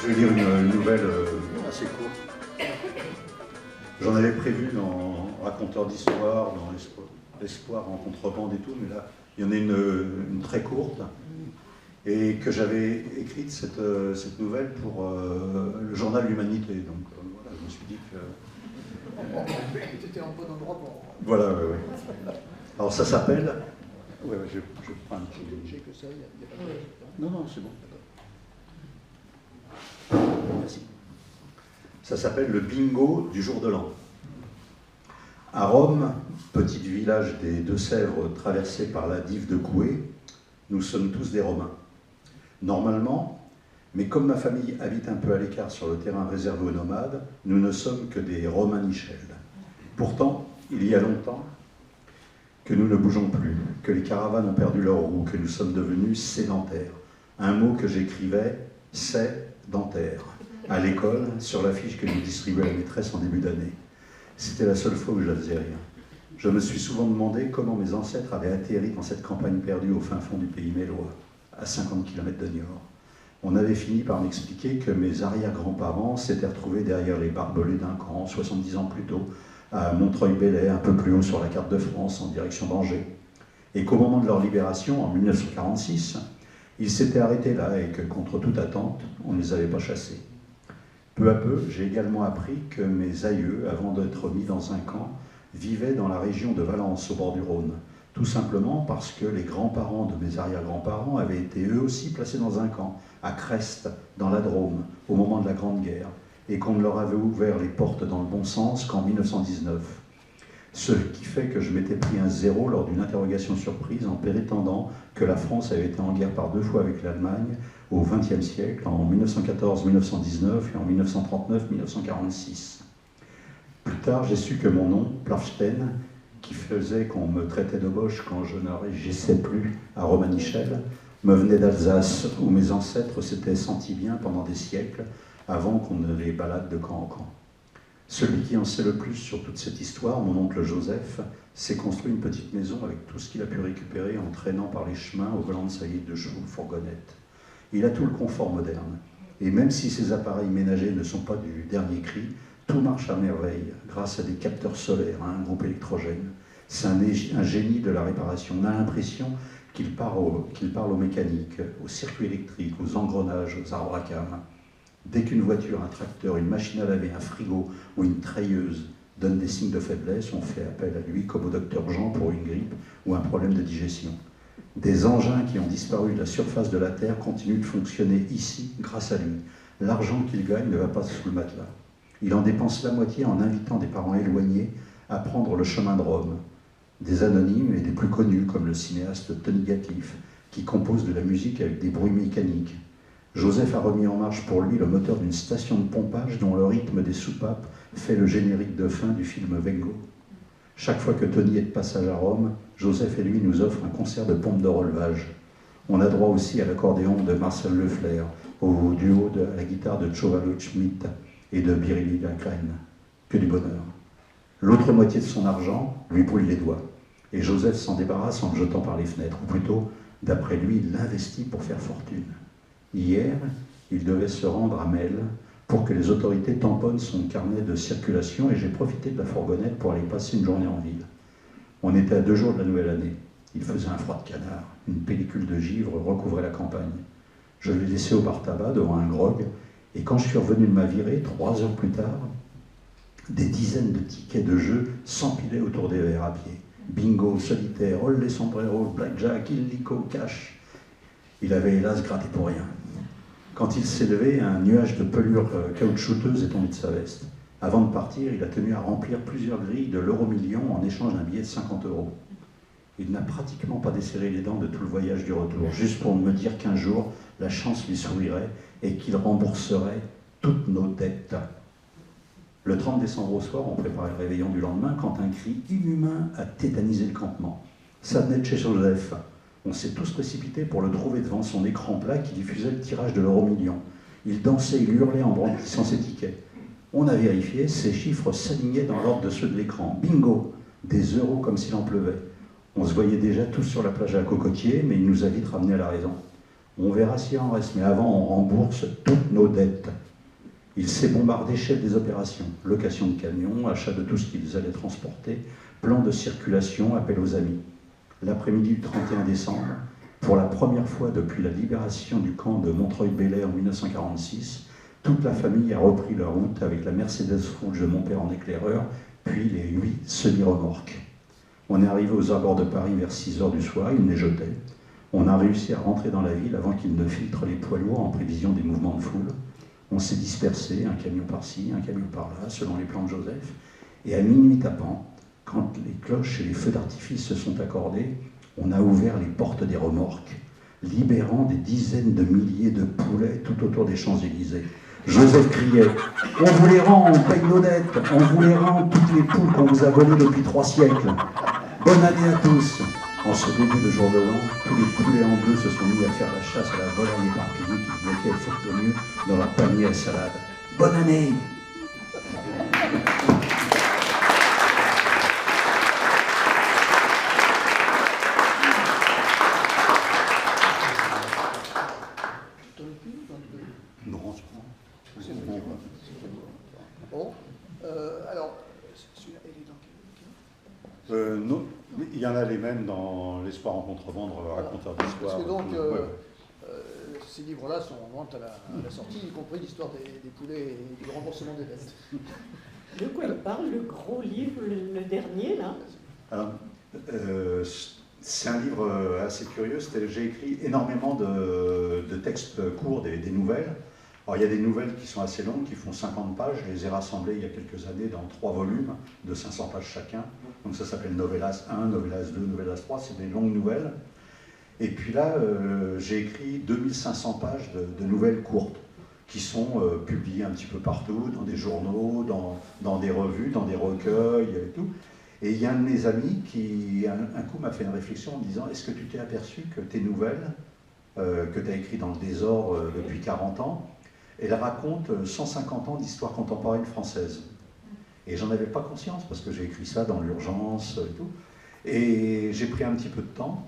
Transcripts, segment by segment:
Je vais lire une nouvelle assez courte. J'en avais prévu dans Raconteur d'histoire, dans l'Espoir en contrebande et tout, mais là, il y en a une très courte, et que j'avais écrite cette nouvelle pour le journal L'Humanité. Donc voilà, je me suis dit que... Tu étais en bon endroit pour... Voilà, oui. Alors ça s'appelle... Ouais, je prends un petit... J'ai que ça, il n'y a pas de... Non, non, c'est bon. Merci. Ça s'appelle le bingo du jour de l'an. À Rome, petit village des Deux-Sèvres traversé par la dive de Coué, nous sommes tous des Romains. Normalement, mais comme ma famille habite un peu à l'écart sur le terrain réservé aux nomades, nous ne sommes que des Romains-Nichel. Pourtant, il y a longtemps que nous ne bougeons plus, que les caravanes ont perdu leurs roues, que nous sommes devenus sédentaires. Un mot que j'écrivais, c'est dentaire, à l'école, sur l'affiche que nous distribuait la maîtresse en début d'année. C'était la seule fois où je ne faisais rien. Je me suis souvent demandé comment mes ancêtres avaient atterri dans cette campagne perdue au fin fond du pays mélois, à 50 km de Niort. On avait fini par m'expliquer que mes arrière-grands-parents s'étaient retrouvés derrière les barbelés d'un camp, 70 ans plus tôt, à Montreuil-Bellay, un peu plus haut sur la carte de France, en direction d'Angers. Et qu'au moment de leur libération, en 1946, ils s'étaient arrêtés là et que, contre toute attente, on ne les avait pas chassés. Peu à peu, j'ai également appris que mes aïeux, avant d'être mis dans un camp, vivaient dans la région de Valence, au bord du Rhône, tout simplement parce que les grands-parents de mes arrière-grands-parents avaient été eux aussi placés dans un camp, à Crest, dans la Drôme, au moment de la Grande Guerre, et qu'on ne leur avait ouvert les portes dans le bon sens qu'en 1919. Ce qui fait que je m'étais pris un 0 lors d'une interrogation surprise en prétendant que la France avait été en guerre par 2 fois avec l'Allemagne au XXe siècle, en 1914-1919 et en 1939-1946. Plus tard, j'ai su que mon nom, Plafstein, qui faisait qu'on me traitait de boche quand je ne régissais plus à Romanichel, me venait d'Alsace, où mes ancêtres s'étaient sentis bien pendant des siècles, avant qu'on ne les balade de camp en camp. Celui qui en sait le plus sur toute cette histoire, mon oncle Joseph, s'est construit une petite maison avec tout ce qu'il a pu récupérer en traînant par les chemins au volant de sa guide de chevaux fourgonnette. Il a tout le confort moderne, et même si ses appareils ménagers ne sont pas du dernier cri, tout marche à merveille grâce à des capteurs solaires, à un groupe électrogène. C'est un génie de la réparation. On a l'impression qu'il parle aux mécaniques, aux circuits électriques, aux engrenages, aux arbres à cames. Dès qu'une voiture, un tracteur, une machine à laver, un frigo ou une treilleuse donne des signes de faiblesse, on fait appel à lui comme au docteur Jean pour une grippe ou un problème de digestion. Des engins qui ont disparu de la surface de la Terre continuent de fonctionner ici grâce à lui. L'argent qu'il gagne ne va pas sous le matelas. Il en dépense la moitié en invitant des parents éloignés à prendre le chemin de Rome. Des anonymes et des plus connus comme le cinéaste Tony Gatliff qui compose de la musique avec des bruits mécaniques. Joseph a remis en marche pour lui le moteur d'une station de pompage dont le rythme des soupapes fait le générique de fin du film Vengo. Chaque fois que Tony est de passage à Rome, Joseph et lui nous offrent un concert de pompe de relevage. On a droit aussi à l'accordéon de Marcel Leflair, au duo de la guitare de Chovalo Schmidt et de Biréli Lagren. Que du bonheur. L'autre moitié de son argent lui brûle les doigts, et Joseph s'en débarrasse en le jetant par les fenêtres, ou plutôt, d'après lui, il l'investit pour faire fortune. Hier, il devait se rendre à Mel pour que les autorités tamponnent son carnet de circulation et j'ai profité de la fourgonnette pour aller passer une journée en ville. On était à 2 jours de la nouvelle année. Il faisait un froid de canard. Une pellicule de givre recouvrait la campagne. Je l'ai laissé au bar tabac devant un grog et quand je suis revenu de ma virée, 3 heures plus tard, des dizaines de tickets de jeu s'empilaient autour des verres à pied. Bingo, solitaire, Olle Sombrero, Blackjack, Illico, Cash. Il avait hélas gratté pour rien. Quand il s'est levé, un nuage de pelure caoutchouteuse est tombé de sa veste. Avant de partir, il a tenu à remplir plusieurs grilles de l'euro-million en échange d'un billet de 50 €. Il n'a pratiquement pas desserré les dents de tout le voyage du retour, juste pour me dire qu'un jour, la chance lui sourirait et qu'il rembourserait toutes nos dettes. Le 30 décembre au soir, on préparait le réveillon du lendemain quand un cri inhumain a tétanisé le campement. Ça venait de chez Joseph. On s'est tous précipités pour le trouver devant son écran plat qui diffusait le tirage de l'euro-million. Il dansait, il hurlait en brandissant ses tickets. On a vérifié, ces chiffres s'alignaient dans l'ordre de ceux de l'écran. Bingo! Des euros comme s'il en pleuvait. On se voyait déjà tous sur la plage à Cocotier, mais il nous a vite ramenés à la raison. On verra s'il en reste, mais avant, on rembourse toutes nos dettes. Il s'est bombardé chef des opérations, location de camions, achat de tout ce qu'ils allaient transporter, plan de circulation, appel aux amis. L'après-midi du 31 décembre, pour la première fois depuis la libération du camp de Montreuil-Bellay en 1946, toute la famille a repris leur route avec la Mercedes rouge de mon père en éclaireur, puis les 8 semi-remorques. On est arrivé aux abords de Paris vers 6 heures du soir, il neigeait. On a réussi à rentrer dans la ville avant qu'il ne filtre les poids lourds en prévision des mouvements de foule. On s'est dispersé, un camion par-ci, un camion par-là, selon les plans de Joseph. Et à minuit tapant, quand les cloches et les feux d'artifice se sont accordés, on a ouvert les portes des remorques, libérant des dizaines de milliers de poulets tout autour des Champs-Élysées. Joseph criait « On vous les rend, on paye nos dettes, on vous les rend toutes les poules qu'on vous a volées depuis 3 siècles. Bonne année à tous !» En ce début de jour de l'an, tous les poulets en bleu se sont mis à faire la chasse à la volaille éparpillée qui bloquait faute de mieux dans leur panier à salade. Bonne année! Non, c'est bon. Bon, alors, celui-là, il est dans quel bouquin Non, il y en a les mêmes dans L'Espoir en contrebande, raconteur d'histoire. Parce que donc, ouais. ces livres-là sont en vente à la sortie, y compris l'histoire des poulets et du remboursement des dettes. De quoi il parle, le gros livre, le dernier, là? Alors, c'est un livre assez curieux. J'ai écrit énormément de textes courts, des nouvelles. Alors, il y a des nouvelles qui sont assez longues, qui font 50 pages. Je les ai rassemblées il y a quelques années dans 3 volumes de 500 pages chacun. Donc ça s'appelle Novellas 1, Novellas 2, Novellas 3. C'est des longues nouvelles. Et puis là, j'ai écrit 2500 pages de nouvelles courtes qui sont publiées un petit peu partout, dans des journaux, dans des revues, dans des recueils et tout. Et il y a un de mes amis qui, un coup, m'a fait une réflexion en me disant « Est-ce que tu t'es aperçu que tes nouvelles, que tu as écrites dans le désordre depuis 40 ans, elles racontent 150 ans d'histoire contemporaine française ?» Et j'en avais pas conscience parce que j'ai écrit ça dans l'urgence et tout. Et j'ai pris un petit peu de temps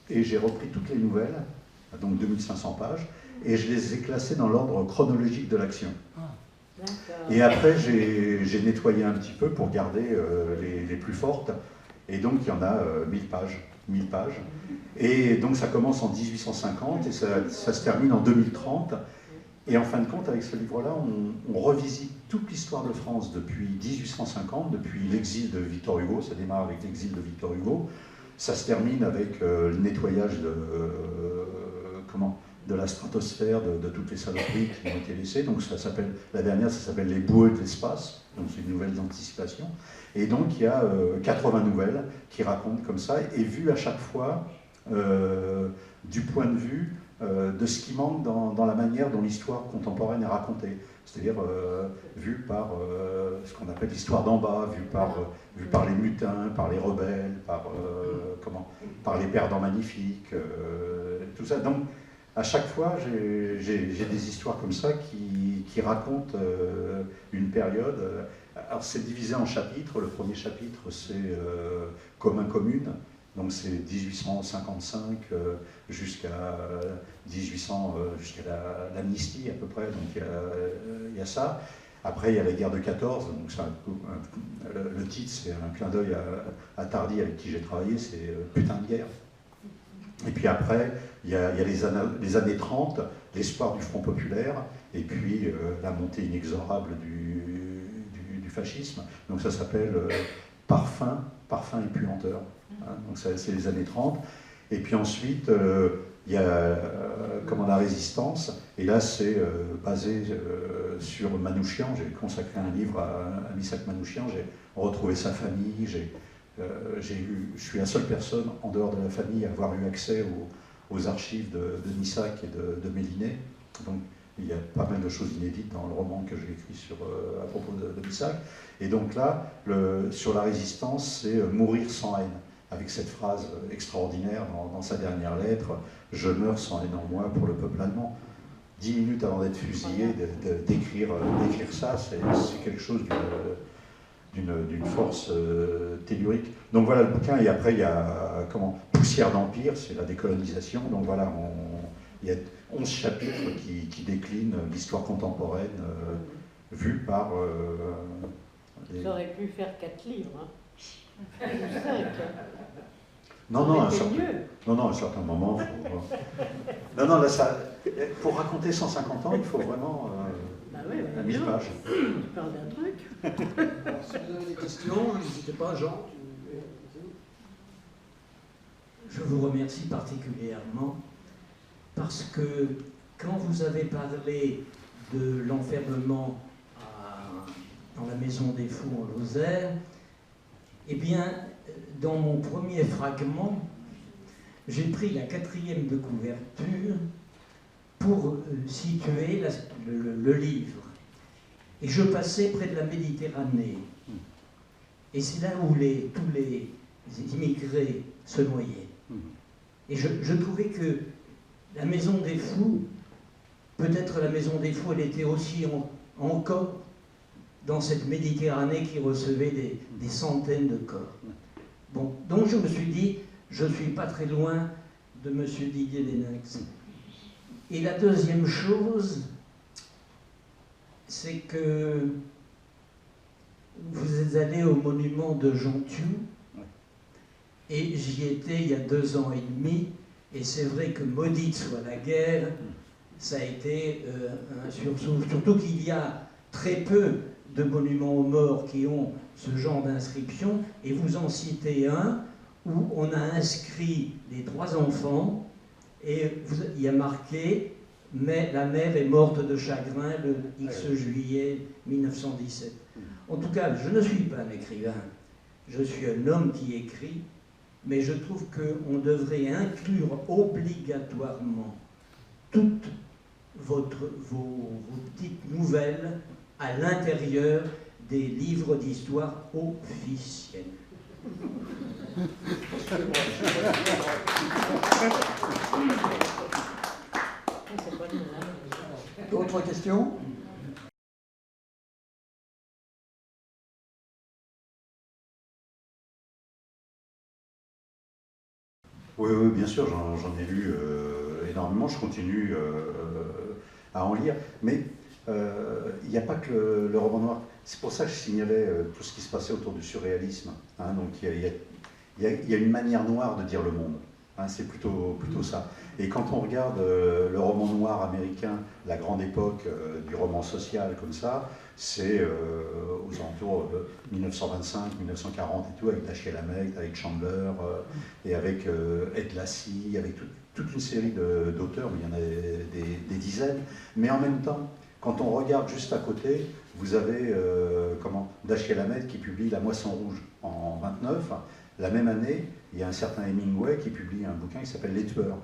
et j'ai repris toutes les nouvelles, donc 2500 pages, et je les ai classées dans l'ordre chronologique de l'action. Et après, j'ai nettoyé un petit peu pour garder les plus fortes. Et donc, il y en a 1000 pages. 1000 pages. Et donc, ça commence en 1850 et ça se termine en 2030. Et en fin de compte, avec ce livre-là, on revisite toute l'histoire de France depuis 1850, depuis l'exil de Victor Hugo. Ça démarre avec l'exil de Victor Hugo. Ça se termine avec le nettoyage de la stratosphère, de toutes les saloperies qui ont été laissées. Donc la dernière, ça s'appelle Les boueux de l'espace. Donc c'est une nouvelle anticipation. Et donc il y a 80 nouvelles qui racontent comme ça, et vues à chaque fois du point de vue de ce qui manque dans la manière dont l'histoire contemporaine est racontée. C'est-à-dire vue par ce qu'on appelle l'histoire d'en bas, vue par les mutins, par les rebelles, par les perdants magnifiques, tout ça. Donc, à chaque fois, j'ai des histoires comme ça qui racontent une période. Alors, c'est divisé en chapitres. Le premier chapitre, c'est commun-commune. Donc, c'est 1855 jusqu'à 1800, jusqu'à l'amnistie à peu près. Donc, il y a ça. Après, il y a la guerre de 14. Donc, le titre, c'est un clin d'œil à Tardy, avec qui j'ai travaillé. C'est Putain de guerre. Et puis après, il y a les années 30, l'espoir du Front populaire, et puis la montée inexorable du fascisme. Donc ça s'appelle Parfum et puanteur. Hein, donc c'est les années 30. Et puis ensuite, il y a la résistance, et là c'est basé sur Manouchian. J'ai consacré un livre à Missak Manouchian, j'ai retrouvé sa famille, je suis la seule personne en dehors de la famille à avoir eu accès aux archives de Missak et de Mélinet. Donc il y a pas mal de choses inédites dans le roman que j'ai écrit à propos de Missak. Et donc là, sur la résistance, c'est mourir sans haine, avec cette phrase extraordinaire dans sa dernière lettre, « Je meurs sans haine en moi pour le peuple allemand ». 10 minutes avant d'être fusillé, d'écrire ça, c'est quelque chose d'une force tellurique. Donc voilà le bouquin, et après il y a Poussière d'Empire, c'est la décolonisation. Donc voilà, il y a 11 chapitres qui déclinent l'histoire contemporaine vue par... J'aurais pu faire 4 livres, hein. Ou 5. Non, à un certain moment, non, là, ça, pour raconter 150 ans, il faut vraiment Bah ouais, 1000 pages. Tu parles d'un truc. Alors, si vous avez des questions, n'hésitez pas, Jean. Je vous remercie particulièrement parce que quand vous avez parlé de l'enfermement dans la Maison des Fous en Lozère, eh bien, dans mon premier fragment, j'ai pris la 4e de couverture pour situer le livre. Et je passais près de la Méditerranée. Et c'est là où tous les immigrés se noyaient. Et je trouvais que la Maison des Fous, peut-être la Maison des Fous, elle était aussi encore dans cette Méditerranée qui recevait des centaines de corps. Bon, donc je me suis dit, je ne suis pas très loin de M. Didier Lennox. Et la deuxième chose, c'est que vous êtes allé au monument de Jontiou, et j'y étais il y a 2 ans et demi, et c'est vrai que maudite soit la guerre, ça a été un sursaut, surtout qu'il y a très peu de monuments aux morts qui ont ce genre d'inscription, et vous en citez un où on a inscrit les 3 enfants, et il y a marqué « Mais la mère est morte de chagrin le X juillet 1917 ». En tout cas, je ne suis pas un écrivain, je suis un homme qui écrit, mais je trouve qu'on devrait inclure obligatoirement toutes vos petites nouvelles à l'intérieur des livres d'histoire officiels. D'autres questions? Oui, bien sûr, j'en ai lu énormément, je continue à en lire, mais il n'y a pas que le roman noir. C'est pour ça que je signalais tout ce qui se passait autour du surréalisme. Hein, donc il y a une manière noire de dire le monde. Hein, c'est plutôt ça. Et quand on regarde le roman noir américain, la grande époque du roman social comme ça, c'est aux alentours de 1925, 1940 et tout, avec Dashiell Hammett, avec Chandler, et avec Ed Lassie, avec toute une série d'auteurs, mais il y en a des dizaines. Mais en même temps, quand on regarde juste à côté, vous avez Dashiell Hammett qui publie La Moisson Rouge en 29. La même année, il y a un certain Hemingway qui publie un bouquin qui s'appelle Les Tueurs.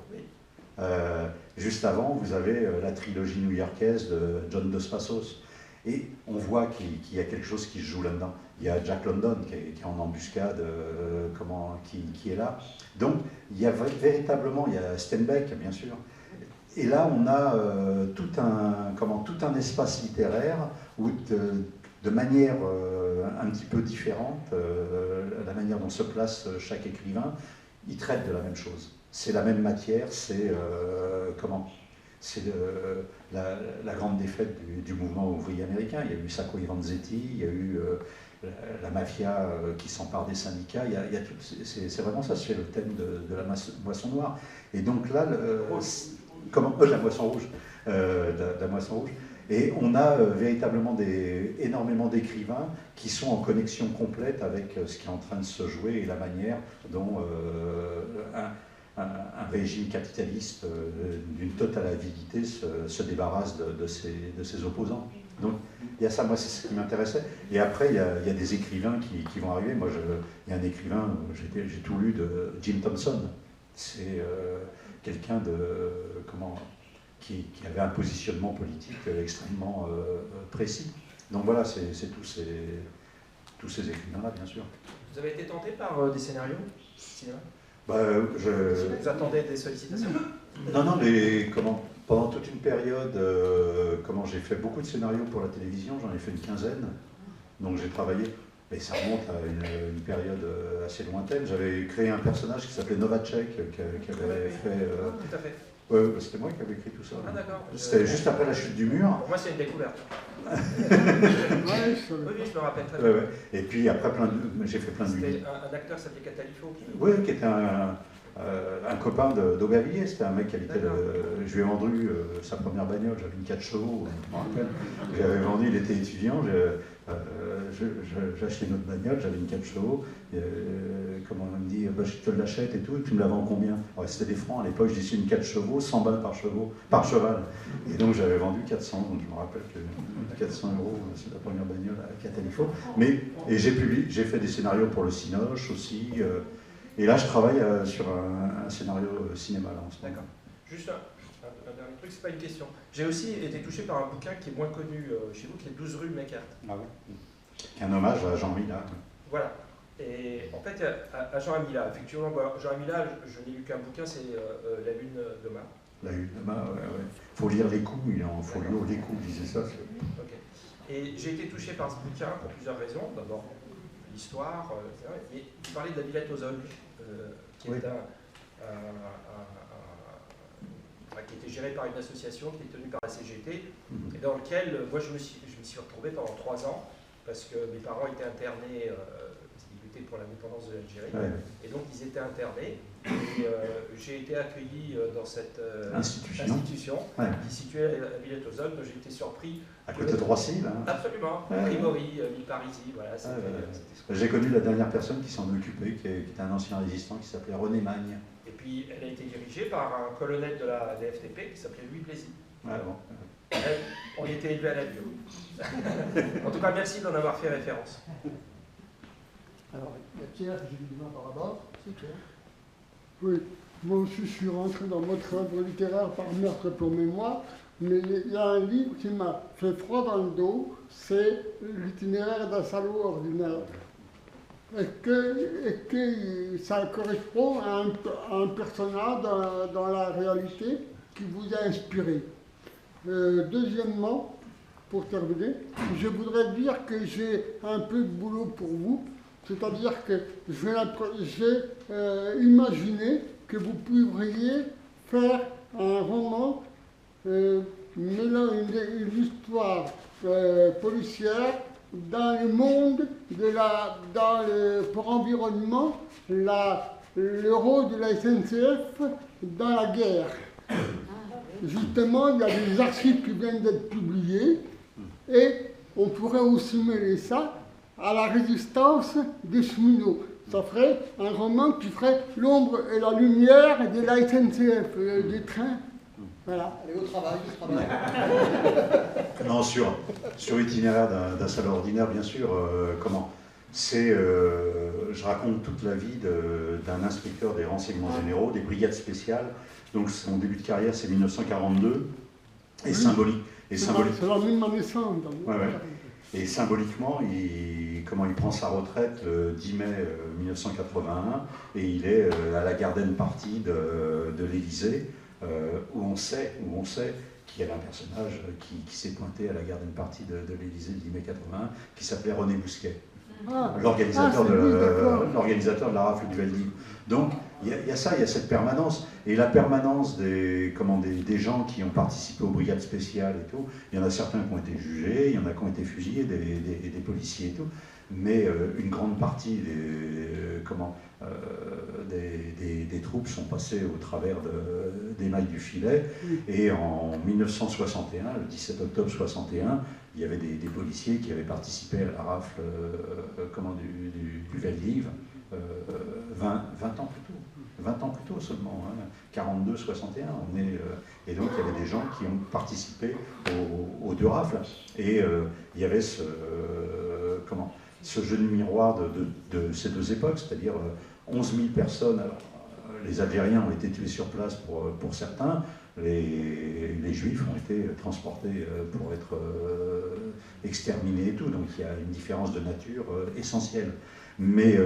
Juste avant, vous avez la trilogie new-yorkaise de John Dos Passos. Et on voit qu'il y a quelque chose qui se joue là-dedans. Il y a Jack London qui est en embuscade, qui est là. Donc, il y a véritablement, il y a Steinbeck, bien sûr. Et là, on a tout un espace littéraire où, de manière un petit peu différente, la manière dont se place chaque écrivain, il traite de la même chose. C'est la même matière, c'est la grande défaite du mouvement ouvrier américain. Il y a eu Sacco et Vanzetti, il y a eu la mafia qui s'empare des syndicats. C'est vraiment ça, c'est le thème de la moisson noire. Et donc là, la moisson rouge, la moisson rouge. Et on a véritablement énormément d'écrivains qui sont en connexion complète avec ce qui est en train de se jouer et la manière dont un régime capitaliste d'une totale avidité se débarrasse de ses opposants. Donc il y a ça, moi c'est ce qui m'intéressait. Et après il y a des écrivains qui vont arriver. Moi il y a un écrivain, j'ai tout lu, de Jim Thompson. C'est quelqu'un qui avait un positionnement politique extrêmement précis. Donc voilà, c'est tous ces écrivains-là, bien sûr. Vous avez été tenté par des scénarios cinéma? Vous attendez des sollicitations? Non, mais pendant toute une période, j'ai fait beaucoup de scénarios pour la télévision, j'en ai fait une 15aine, donc j'ai travaillé, et ça remonte à une période assez lointaine. J'avais créé un personnage qui s'appelait Novacek, qui avait fait tout à fait. Ouais, c'était moi qui avais écrit tout ça. Ah d'accord. C'était juste après la chute du mur. Pour moi, c'est une découverte. Ouais, je savais. Oui, je me rappelle très Ouais, bien. ouais. Et puis après, j'ai fait plein de C'était livres. un acteur qui s'appelait Catalifo. Oui, qui était un copain d'Aubervilliers. C'était un mec qui habitait. Je lui ai vendu sa première bagnole. J'avais une 4 chevaux, je me rappelle. J'avais vendu, il était étudiant. J'ai acheté une autre bagnole, j'avais une 4 chevaux. Comment on me dit, bah, je te l'achète et tout, et tu me la vends combien? C'était des francs à l'époque, je dis c'est une 4 chevaux, 100 balles par cheval. Et donc j'avais vendu 400, donc je me rappelle que 400 €, c'est la première bagnole à Catalifo. Et j'ai fait des scénarios pour le Cinoche aussi. Et là je travaille sur un scénario cinéma là en ce moment. D'accord. Juste un dernier truc, c'est pas une question. J'ai aussi été touché par un bouquin qui est moins connu chez vous, qui est 12 rue Meckert. Ah oui. Qui est un hommage à Jean Mila. Voilà. Et en fait, à Jean Amila, effectivement, Jean Amila, je n'ai lu qu'un bouquin, c'est La Lune de Mars. La Lune de Mars, ouais. Faut lire les coups, il faut lire les coups, je disais ça. Ok. Et j'ai été touché par ce bouquin pour plusieurs raisons. D'abord, l'histoire, etc. Et il parlait de la Villette aux Olmes, qui est qui était géré par une association qui est tenue par la CGT, et dans lequel moi je me suis retrouvé pendant 3 ans, parce que mes parents étaient internés, parce qu'ils luttaient pour l'indépendance de l'Algérie, et donc ils étaient internés, et j'ai été accueilli dans cette institution qui est située à la Villette aux Olmes. J'ai été surpris. À côté de Roissy, là. Absolument, Primory, Villeparisis, voilà. J'ai connu la dernière personne qui s'en occupait, qui était un ancien résistant qui s'appelait René Magne. Et puis elle a été dirigée par un colonel de la DFTP qui s'appelait Louis Blaisy. Ah bon. On était élevés à la bio. En tout cas, merci d'en avoir fait référence. Alors, il y a Pierre, j'ai vu demain par là-bas. C'est toi. Oui, moi aussi je suis rentré dans votre œuvre littéraire par meurtre pour mémoire, mais il y a un livre qui m'a fait froid dans le dos, c'est L'itinéraire d'un salaud ordinaire. Est-ce que ça correspond à un personnage dans la réalité qui vous a inspiré? Deuxièmement, pour terminer, je voudrais dire que j'ai un peu de boulot pour vous, c'est-à-dire que j'ai imaginé que vous pourriez faire un roman mêlant une histoire policière dans le monde pour environnement, le rôle de la SNCF dans la guerre. Justement, il y a des archives qui viennent d'être publiées et on pourrait aussi mêler ça à la résistance des cheminots. Ça ferait un roman qui ferait l'ombre et la lumière de la SNCF, des trains. Voilà. Allez au travail, Non, sur Itinéraire d'un salaud ordinaire, bien sûr, je raconte toute la vie d'un inspecteur des renseignements généraux, des brigades spéciales. Donc son début de carrière, c'est 1942, et symbolique. C'est la même ma naissance. Et symboliquement, il prend sa retraite le 10 mai 1981, et il est à la Garden Party de l'Élysée, où on sait qu'il y avait un personnage qui s'est pointé à la Garden Party de l'Élysée le 10 mai 81, qui s'appelait René Bousquet, l'organisateur de la rafle du Veldiv. Donc il y a ça, il y a cette permanence, et la permanence des gens qui ont participé aux brigades spéciales et tout. Il y en a certains qui ont été jugés, il y en a qui ont été fusillés, des policiers et tout, mais une grande partie des troupes sont passées au travers des mailles du filet. Et en 1961, le 17 octobre 61, il y avait des policiers qui avaient participé à la rafle du Veldiv 20 ans plus tôt. 20 ans plus tôt seulement, 42, 61. Et donc il y avait des gens qui ont participé aux deux rafles. Et il y avait ce jeu de miroir de ces deux époques, c'est-à-dire 11 000 personnes. Alors, les Algériens ont été tués sur place pour certains, les Juifs ont été transportés pour être exterminés et tout, donc il y a une différence de nature essentielle. Mais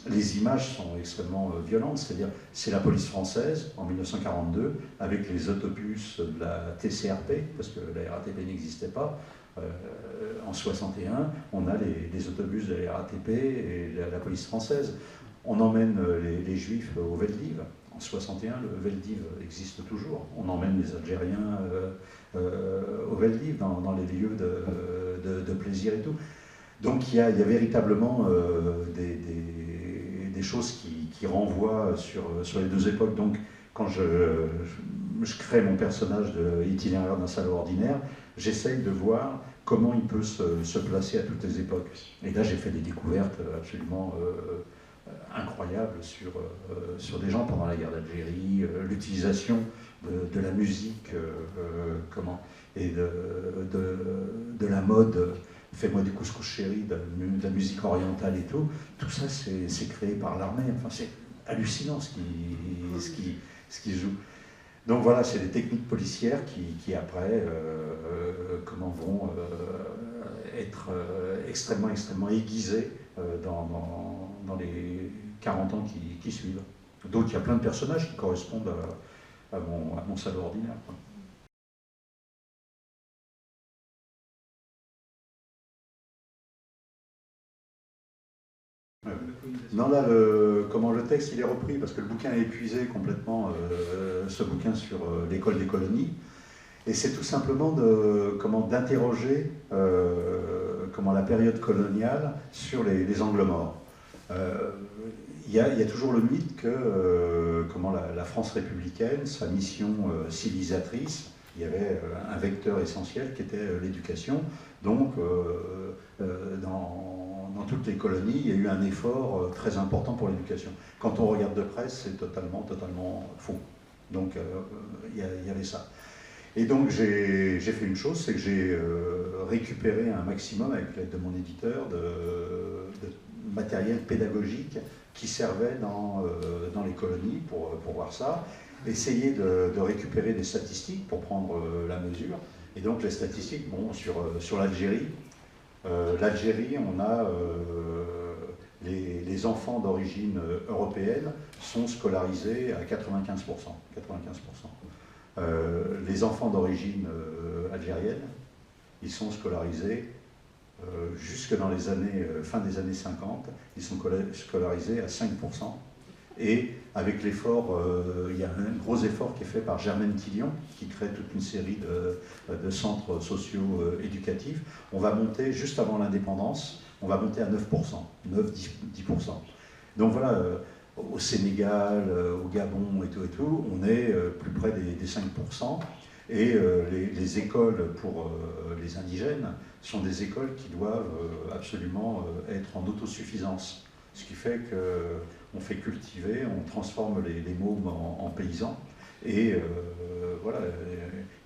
les images sont extrêmement violentes, c'est-à-dire c'est la police française en 1942 avec les autobus de la TCRP, parce que la RATP n'existait pas. En 61, on a les autobus de la RATP et la police française. On emmène les Juifs au Veldiv en 61, le Veldiv existe toujours. On emmène les Algériens au Veldiv, dans les lieux de plaisir et tout. Donc il y a véritablement des choses qui renvoient sur les deux époques. Donc quand je crée mon personnage de Itinéraire d'un salaud ordinaire, j'essaye de voir comment il peut se placer à toutes les époques. Et là, j'ai fait des découvertes absolument incroyables sur des gens pendant la guerre d'Algérie, l'utilisation de la musique et de la mode. Fais-moi du couscous chéri, de la musique orientale et tout. Tout ça, c'est créé par l'armée. Enfin, c'est hallucinant ce qui joue. Donc voilà, c'est des techniques policières qui après, vont être extrêmement aiguisées dans les 40 ans qui suivent. Donc il y a plein de personnages qui correspondent à mon salaud ordinaire, quoi. Non, là, le texte, il est repris parce que le bouquin est épuisé complètement, ce bouquin sur l'école des colonies. Et c'est tout simplement d'interroger la période coloniale sur les angles morts. Il y a toujours le mythe que la France républicaine, sa mission civilisatrice, il y avait un vecteur essentiel qui était l'éducation. Donc, dans toutes les colonies, il y a eu un effort très important pour l'éducation. Quand on regarde de près, c'est totalement faux. Donc, il y avait ça. Et donc, j'ai fait une chose, c'est que j'ai récupéré un maximum, avec l'aide de mon éditeur, de matériel pédagogique qui servait dans les colonies pour voir ça. Essayer de récupérer des statistiques pour prendre la mesure. Et donc, les statistiques, sur l'Algérie, on a les enfants d'origine européenne sont scolarisés à 95%. Les enfants d'origine algérienne, ils sont scolarisés jusque dans les années, fin des années 50, ils sont scolarisés à 5%. Et avec l'effort, il y a un gros effort qui est fait par Germaine Tillion, qui crée toute une série de centres sociaux éducatifs. On va monter, juste avant l'indépendance, on va monter à 9%, 9-10%. Donc voilà, au Sénégal, au Gabon et tout, on est plus près des 5%. Et les écoles pour les indigènes sont des écoles qui doivent absolument être en autosuffisance. Ce qui fait qu'on fait cultiver, on transforme les mômes en paysans. Et voilà,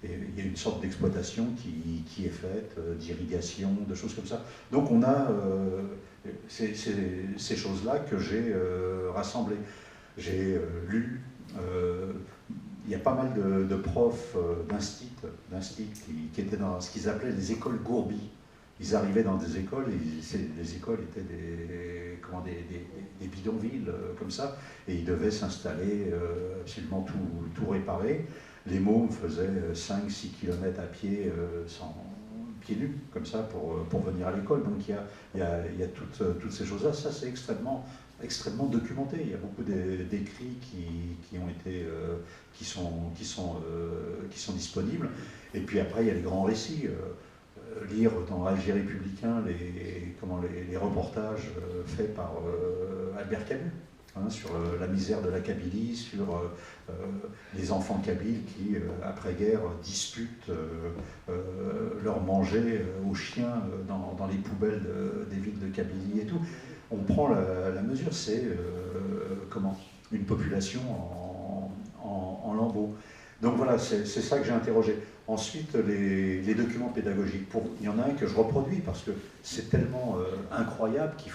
il y a une sorte d'exploitation qui est faite, d'irrigation, de choses comme ça. Donc on a ces choses-là que j'ai rassemblées. J'ai lu, il y a pas mal de profs d'instit qui étaient dans ce qu'ils appelaient les écoles Gourbi. Ils arrivaient dans des écoles, et les écoles étaient des bidonvilles comme ça, et ils devaient s'installer, absolument tout réparer. Les mômes faisaient 5-6 km à pied, pieds nus, comme ça, pour venir à l'école. Donc il y a toutes ces choses-là. Ça, c'est extrêmement documenté. Il y a beaucoup d'écrits qui sont disponibles. Et puis après, il y a les grands récits. Lire dans Alger républicain les reportages faits par Albert Camus, sur la misère de la Kabylie, sur les enfants kabyles qui, après-guerre, disputent leur manger aux chiens dans les poubelles des villes de Kabylie et tout. On prend la mesure, c'est une population en lambeaux. Donc voilà, c'est ça que j'ai interrogé. Ensuite, les documents pédagogiques. Il y en a un que je reproduis parce que c'est tellement incroyable qu'il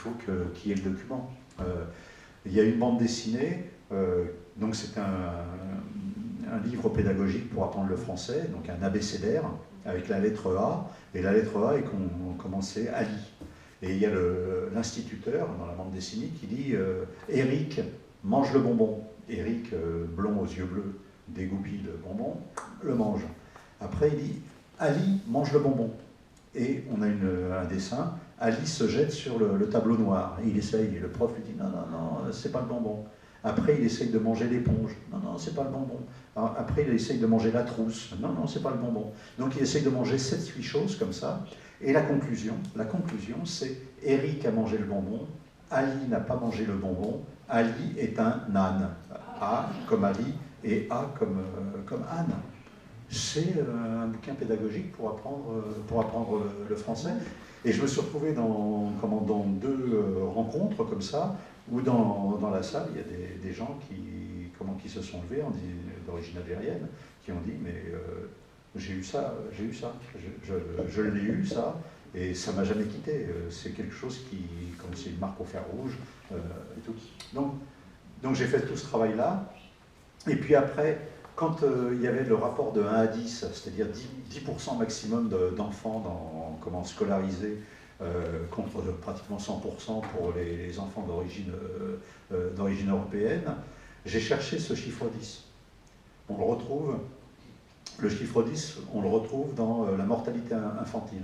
y ait le document. Il y a une bande dessinée, donc c'est un livre pédagogique pour apprendre le français, donc un abécédaire avec la lettre A, et la lettre A est commencée Ali. Et il y a l'instituteur dans la bande dessinée qui dit Eric, mange le bonbon. Eric, blond aux yeux bleus, dégoupille le bonbon, le mange. Après, il dit Ali mange le bonbon. Et on a un dessin. Ali se jette sur le tableau noir. Et il essaye. Et le prof lui dit non, c'est pas le bonbon. Après, il essaye de manger l'éponge. Non, non, c'est pas le bonbon. Alors, après, il essaye de manger la trousse. Non, non, c'est pas le bonbon. Donc, il essaye de manger 7-8 choses comme ça. Et la conclusion, c'est Eric a mangé le bonbon, Ali n'a pas mangé le bonbon, Ali est un âne. A comme Ali et A comme Anne. C'est un bouquin pédagogique pour apprendre le français. Et je me suis retrouvé dans 2 rencontres comme ça, où dans la salle, il y a des gens qui se sont levés, d'origine algérienne, qui ont dit « mais j'ai eu ça, je l'ai eu ça, et ça m'a jamais quitté. C'est quelque chose comme c'est une marque au fer rouge, et tout. » Donc j'ai fait tout ce travail-là, et puis après, quand il y avait le rapport de 1 à 10, c'est-à-dire 10% maximum d'enfants scolarisés, contre pratiquement 100% pour les enfants d'origine européenne, j'ai cherché ce chiffre 10. Le chiffre 10, on le retrouve dans la mortalité infantile.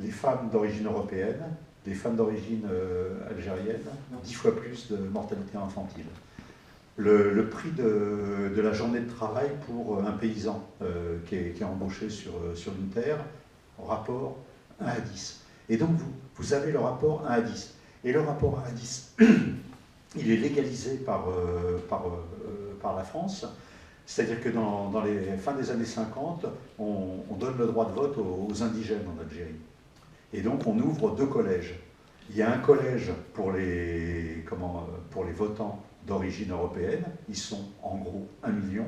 Les femmes d'origine européenne, les femmes d'origine algérienne, 10 fois plus de mortalité infantile. Le prix de la journée de travail pour un paysan qui est embauché sur une terre, rapport 1 à 10. Et donc vous avez le rapport 1 à 10. Et le rapport 1 à 10, il est légalisé par la France. C'est-à-dire que dans les fins des années 50, on donne le droit de vote aux indigènes en Algérie. Et donc on ouvre 2 collèges. Il y a un collège pour les votants d'origine européenne, ils sont en gros 1 million,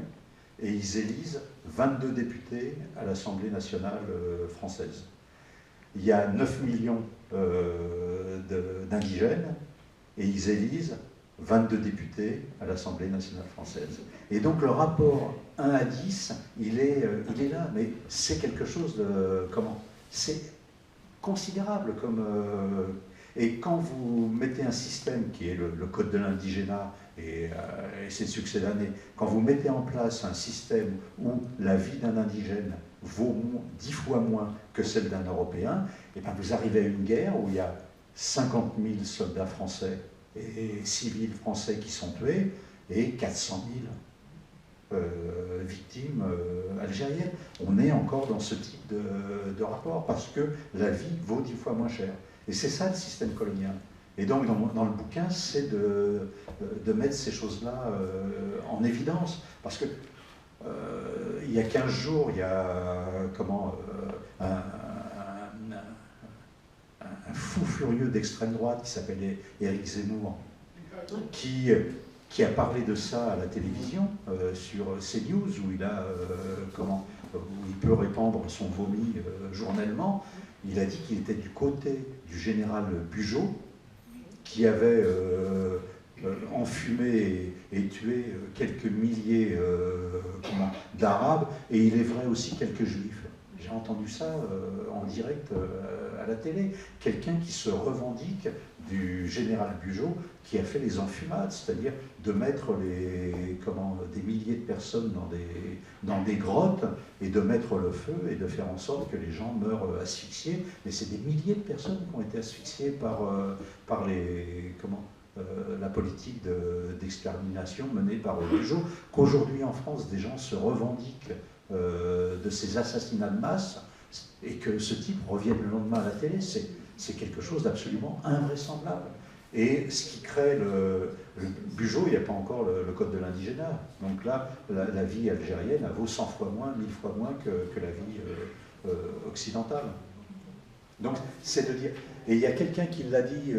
et ils élisent 22 députés à l'Assemblée nationale française. Il y a 9 millions d'indigènes, et ils élisent 22 députés à l'Assemblée nationale française. Et donc le rapport 1 à 10, il est là, mais c'est quelque chose de... C'est considérable comme... Et quand vous mettez un système qui est le code de l'indigénat et ses succédanés, quand vous mettez en place un système où la vie d'un indigène vaut 10 fois moins que celle d'un Européen, et bien vous arrivez à une guerre où il y a 50 000 soldats français et civils français qui sont tués et 400 000 victimes algériennes. On est encore dans ce type de rapport parce que la vie vaut 10 fois moins cher. Et c'est ça le système colonial. Et donc dans le bouquin, c'est de mettre ces choses-là en évidence. Parce que il y a 15 jours, il y a un fou furieux d'extrême droite qui s'appelait Éric Zemmour, qui a parlé de ça à la télévision, sur CNews, où il peut répandre son vomi journellement. Il a dit qu'il était du côté du général Bugeaud, qui avait enfumé et tué quelques milliers d'Arabes, et il est vrai aussi quelques Juifs. J'ai entendu ça en direct à la télé. Quelqu'un qui se revendique du général Bugeaud, qui a fait les enfumades, c'est-à-dire de mettre des milliers de personnes dans des grottes et de mettre le feu et de faire en sorte que les gens meurent asphyxiés. Mais c'est des milliers de personnes qui ont été asphyxiées par la politique d'extermination menée par Bugeaud, qu'aujourd'hui en France, des gens se revendiquent de ces assassinats de masse, et que ce type revienne le lendemain à la télé, c'est quelque chose d'absolument invraisemblable. Et ce qui crée le Bugeaud, il n'y a pas encore le code de l'indigénat. Donc là, la vie algérienne, elle vaut 100 fois moins, 1000 fois moins que la vie occidentale. Donc c'est de dire... Et il y a quelqu'un qui l'a dit,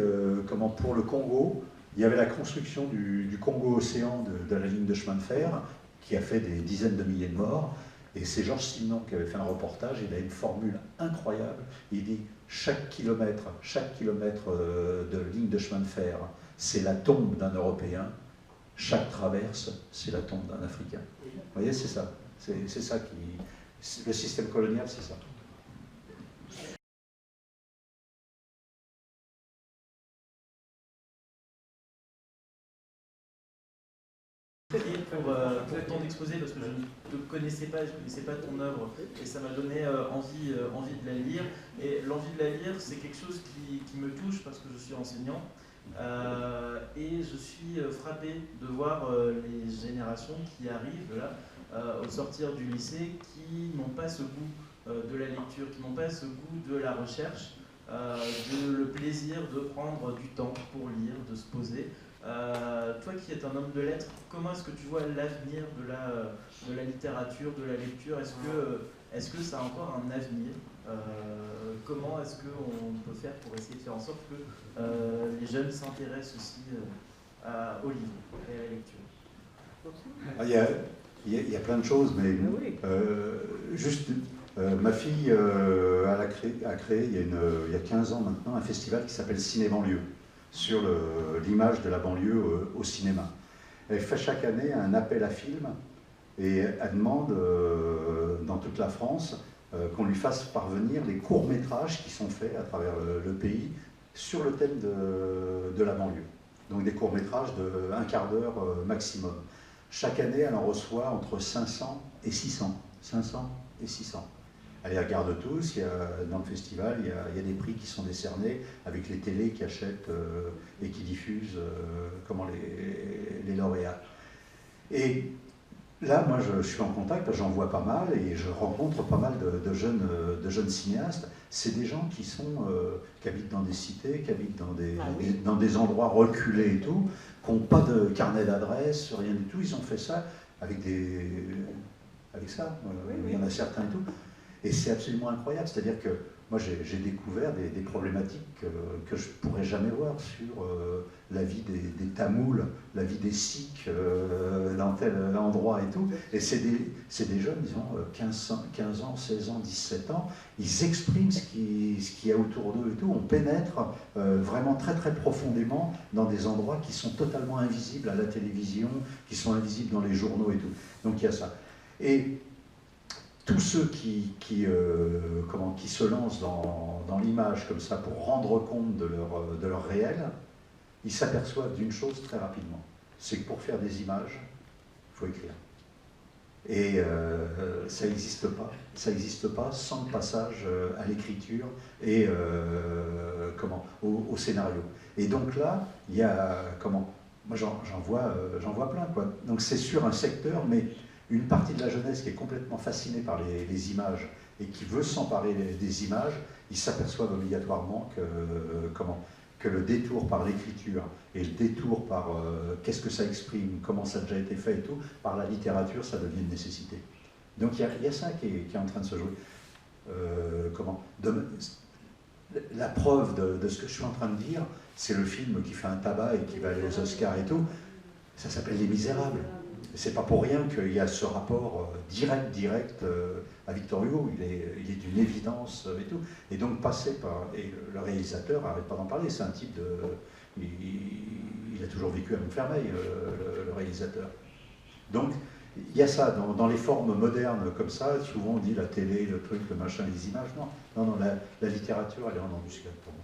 pour le Congo, il y avait la construction du Congo-Océan de la ligne de chemin de fer, qui a fait des dizaines de milliers de morts. Et c'est Georges Simenon qui avait fait un reportage, il a une formule incroyable. Il dit chaque kilomètre de ligne de chemin de fer, c'est la tombe d'un Européen. Chaque traverse, c'est la tombe d'un Africain. Vous voyez, c'est ça. C'est ça qui... Le système colonial, c'est ça. Pour le temps d'exposer, parce que je ne te connaissais pas, je ne connaissais pas ton œuvre, et ça m'a donné envie de la lire. Et l'envie de la lire, c'est quelque chose qui me touche, parce que je suis enseignant. Et je suis frappé de voir les générations qui arrivent là, au sortir du lycée, qui n'ont pas ce goût de la lecture, qui n'ont pas ce goût de la recherche, le plaisir de prendre du temps pour lire, de se poser. Toi qui es un homme de lettres, comment est-ce que tu vois l'avenir de la littérature, de la lecture? Est-ce que ça a encore un avenir? Comment est-ce qu'on peut faire pour essayer de faire en sorte que les jeunes s'intéressent aussi au livre et à la lecture? Il y a plein de choses, mais juste, ma fille a créé il y a 15 ans maintenant un festival qui s'appelle Ciné-Banlieue, sur l'image de la banlieue au cinéma. Elle fait chaque année un appel à films et elle demande dans toute la France qu'on lui fasse parvenir les courts-métrages qui sont faits à travers le pays sur le thème de la banlieue. Donc des courts-métrages de 1 quart d'heure maximum. Chaque année, elle en reçoit entre 500 et 600. 500 et 600. Elle les regarde tous, dans le festival, il y a des prix qui sont décernés avec les télés qui achètent et qui diffusent les lauréats. Et là, moi, je suis en contact, j'en vois pas mal et je rencontre pas mal de jeunes cinéastes. C'est des gens qui habitent dans des cités, qui habitent dans des endroits reculés et tout, qui n'ont pas de carnet d'adresse, rien du tout. Ils ont fait ça avec ça. Il y en a certains et tout. Et c'est absolument incroyable. C'est-à-dire que moi, j'ai découvert des problématiques que je ne pourrais jamais voir sur la vie des Tamouls, la vie des Sikhs dans tel endroit et tout. Et c'est des jeunes, disons, 15 ans, 16 ans, 17 ans. Ils expriment ce qu'il y a autour d'eux et tout. On pénètre vraiment très très profondément dans des endroits qui sont totalement invisibles à la télévision, qui sont invisibles dans les journaux et tout. Donc il y a ça. Et tous ceux qui se lancent dans l'image comme ça pour rendre compte de leur réel, ils s'aperçoivent d'une chose très rapidement, c'est que pour faire des images, il faut écrire. Et ça n'existe pas. Ça n'existe pas sans le passage à l'écriture et au scénario. Et donc là, il y a moi j'en vois plein, quoi. Donc c'est sur un secteur, mais une partie de la jeunesse qui est complètement fascinée par les images et qui veut s'emparer des images, ils s'aperçoivent obligatoirement que le détour par l'écriture et le détour par qu'est-ce que ça exprime, comment ça a déjà été fait et tout, par la littérature, ça devient une nécessité. Donc il y a ça qui est en train de se jouer. La preuve de ce que je suis en train de dire, c'est le film qui fait un tabac et qui va aller aux Oscars et tout. Ça s'appelle Les Misérables. C'est pas pour rien qu'il y a ce rapport direct à Victor Hugo. Il est d'une évidence et tout. Et donc passer par... Et le réalisateur n'arrête pas d'en parler. C'est un type de... Il a toujours vécu à Montfermeil, le réalisateur. Donc il y a ça, dans les formes modernes comme ça, souvent on dit la télé, le truc, le machin, les images. Non, la littérature, elle est en embuscade pour moi.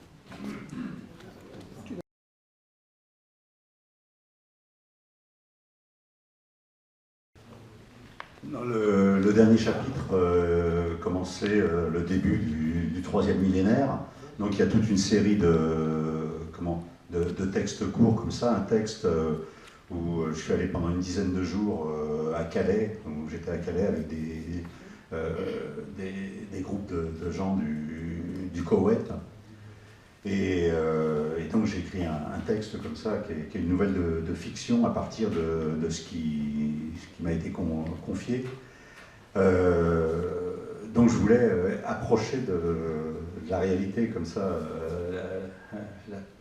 Dans le dernier chapitre commençait le début du 3e millénaire. Donc il y a toute une série de textes courts comme ça. Un texte où je suis allé pendant une dizaine de jours à Calais, où j'étais à Calais avec des groupes de gens du Koweït. Et donc j'ai écrit un texte comme ça, qui est une nouvelle de fiction à partir de ce qui m'a été confié. Donc je voulais approcher de la réalité comme ça,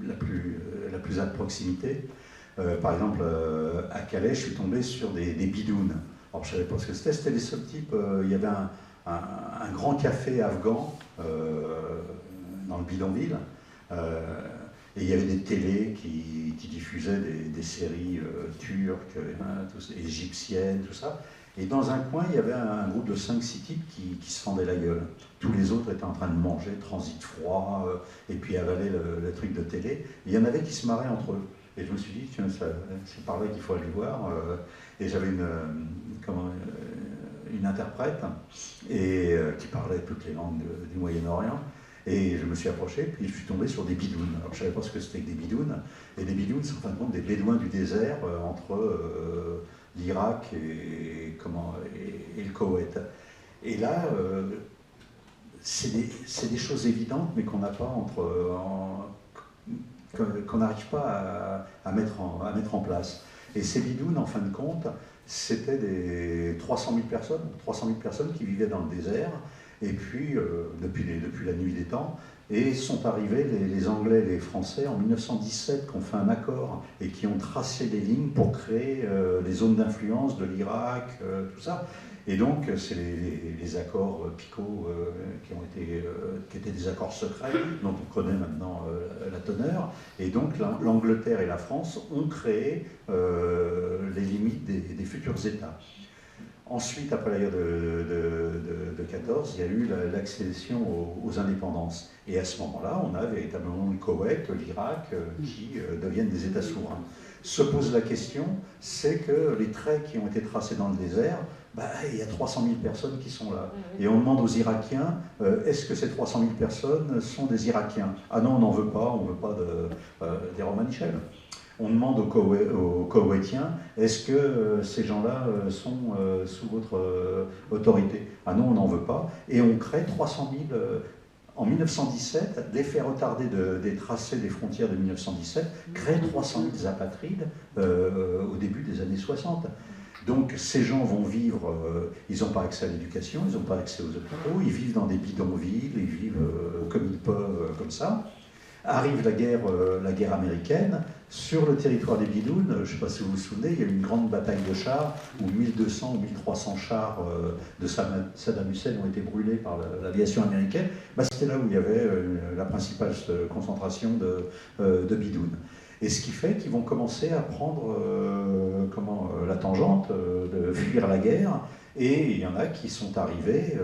la plus à proximité. Par exemple, à Calais, je suis tombé sur des bidounes. Alors je ne savais pas ce que c'était les seuls types. Il y avait un grand café afghan dans le bidonville. Et il y avait des télés qui diffusaient des séries turques, égyptiennes, tout ça. Et dans un coin, il y avait un groupe de 5-6 types qui se fendaient la gueule. Tous les autres étaient en train de manger, transit froid, et puis avaler le truc de télé. Et il y en avait qui se marraient entre eux. Et je me suis dit, tiens, c'est par là qu'il faut aller voir. Et j'avais une interprète qui parlait toutes les langues du Moyen-Orient. Et je me suis approché, puis je suis tombé sur des bidounes. Alors je ne savais pas ce que c'était que des bidounes. Et les bidounes, c'est en fin de compte des bédouins du désert entre l'Irak et le Koweït. Et là, c'est des choses évidentes, mais qu'on n'a pas qu'on n'arrive pas à mettre en place. Et ces bidounes, en fin de compte, c'était des 300 000 personnes qui vivaient dans le désert, et puis, depuis la nuit des temps, et sont arrivés les Anglais et les Français en 1917, qui ont fait un accord et qui ont tracé des lignes pour créer les zones d'influence de l'Irak, tout ça. Et donc, c'est les accords Picot qui étaient des accords secrets, dont on connaît maintenant la teneur. Et donc, l'Angleterre et la France ont créé les limites des futurs États. Ensuite, après la guerre de 14, il y a eu l'accession aux indépendances. Et à ce moment-là, on a véritablement le Koweït, l'Irak, qui deviennent des États souverains. Se pose la question, c'est que les traits qui ont été tracés dans le désert, il y a 300 000 personnes qui sont là. Et on demande aux Irakiens, est-ce que ces 300 000 personnes sont des Irakiens? Ah non, on n'en veut pas, on ne veut pas des Romanichels. On demande aux Koweïtiens, est-ce que ces gens-là sont sous votre autorité? Ah non, on n'en veut pas. Et on crée 300 000... En 1917, l'effet retardé des tracés des frontières de 1917 crée 300 000 apatrides au début des années 60. Donc ces gens vont vivre, ils n'ont pas accès à l'éducation, ils n'ont pas accès aux hôpitaux, ils vivent dans des bidonvilles, ils vivent comme ils peuvent, comme ça. Arrive la guerre américaine. Sur le territoire des bidounes, je ne sais pas si vous vous souvenez, il y a eu une grande bataille de chars où 1200 ou 1300 chars de Saddam Hussein ont été brûlés par l'aviation américaine. C'était là où il y avait la principale concentration de bidounes. Et ce qui fait qu'ils vont commencer à prendre la tangente de fuir la guerre. Et il y en a qui sont arrivés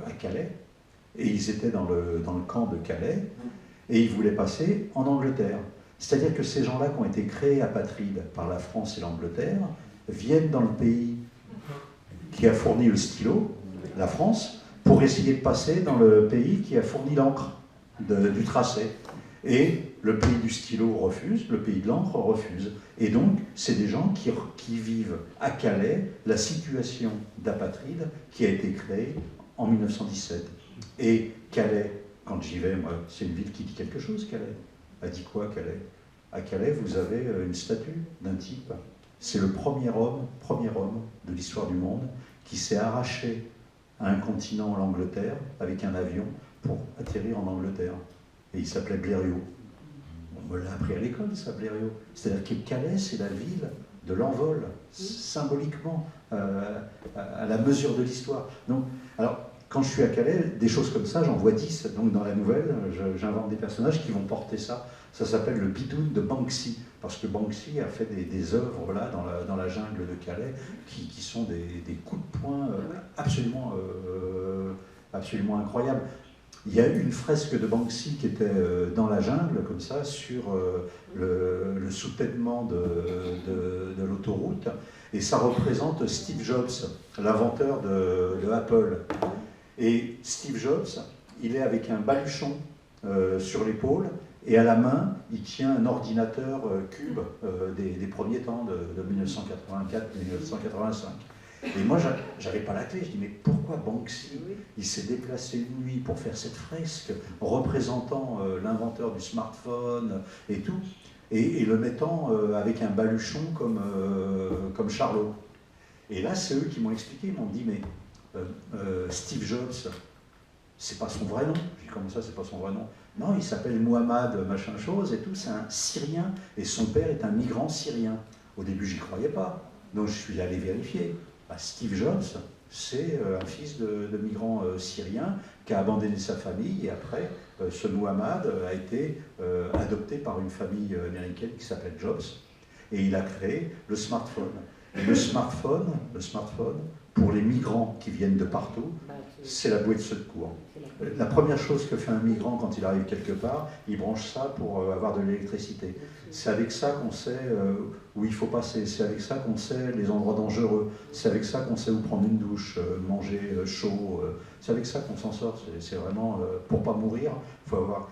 à Calais. Et ils étaient dans le camp de Calais. Et ils voulaient passer en Angleterre. C'est-à-dire que ces gens-là qui ont été créés apatrides par la France et l'Angleterre viennent dans le pays qui a fourni le stylo, la France, pour essayer de passer dans le pays qui a fourni l'encre du tracé. Et le pays du stylo refuse, le pays de l'encre refuse. Et donc, c'est des gens qui vivent à Calais la situation d'apatride qui a été créée en 1917. Et Calais, quand j'y vais, moi, c'est une ville qui dit quelque chose, Calais. Elle dit quoi, Calais? À Calais, vous avez une statue d'un type. C'est le premier homme de l'histoire du monde qui s'est arraché à un continent, l'Angleterre, avec un avion pour atterrir en Angleterre. Et il s'appelait Blériot. On me l'a appris à l'école, ça, Blériot. C'est-à-dire que Calais, c'est la ville de l'envol, symboliquement, à la mesure de l'histoire. Donc, alors, quand je suis à Calais, des choses comme ça, j'en vois 10. Donc dans la nouvelle, j'invente des personnages qui vont porter ça. Ça s'appelle le bidoun de Banksy, parce que Banksy a fait des œuvres là, dans la jungle de Calais, qui sont des coups de poing absolument incroyables. Il y a eu une fresque de Banksy qui était dans la jungle, comme ça, sur le soutènement de l'autoroute, et ça représente Steve Jobs, l'inventeur de Apple. Et Steve Jobs, il est avec un baluchon sur l'épaule, et à la main, il tient un ordinateur cube des premiers temps de 1984-1985. Et moi, j'avais pas la clé. Je dis, mais pourquoi Banksy, il s'est déplacé une nuit pour faire cette fresque représentant l'inventeur du smartphone et tout, et le mettant avec un baluchon comme Charlot. Et là, c'est eux qui m'ont expliqué. Ils m'ont dit, mais Steve Jobs, c'est pas son vrai nom. J'ai dit, comment ça, c'est pas son vrai nom? Non, il s'appelle Mohamed machin chose et tout, c'est un Syrien, et son père est un migrant syrien. Au début, j'y croyais pas, donc je suis allé vérifier. Steve Jobs, c'est un fils de migrant syrien qui a abandonné sa famille, et après, ce Mohamed a été adopté par une famille américaine qui s'appelle Jobs, et il a créé le smartphone. Et le smartphone, pour les migrants qui viennent de partout, c'est la bouée de secours. La première chose que fait un migrant quand il arrive quelque part, il branche ça pour avoir de l'électricité. C'est avec ça qu'on sait où il faut passer, c'est avec ça qu'on sait les endroits dangereux, c'est avec ça qu'on sait où prendre une douche, manger chaud, c'est avec ça qu'on s'en sort. C'est vraiment, pour pas mourir, il faut avoir...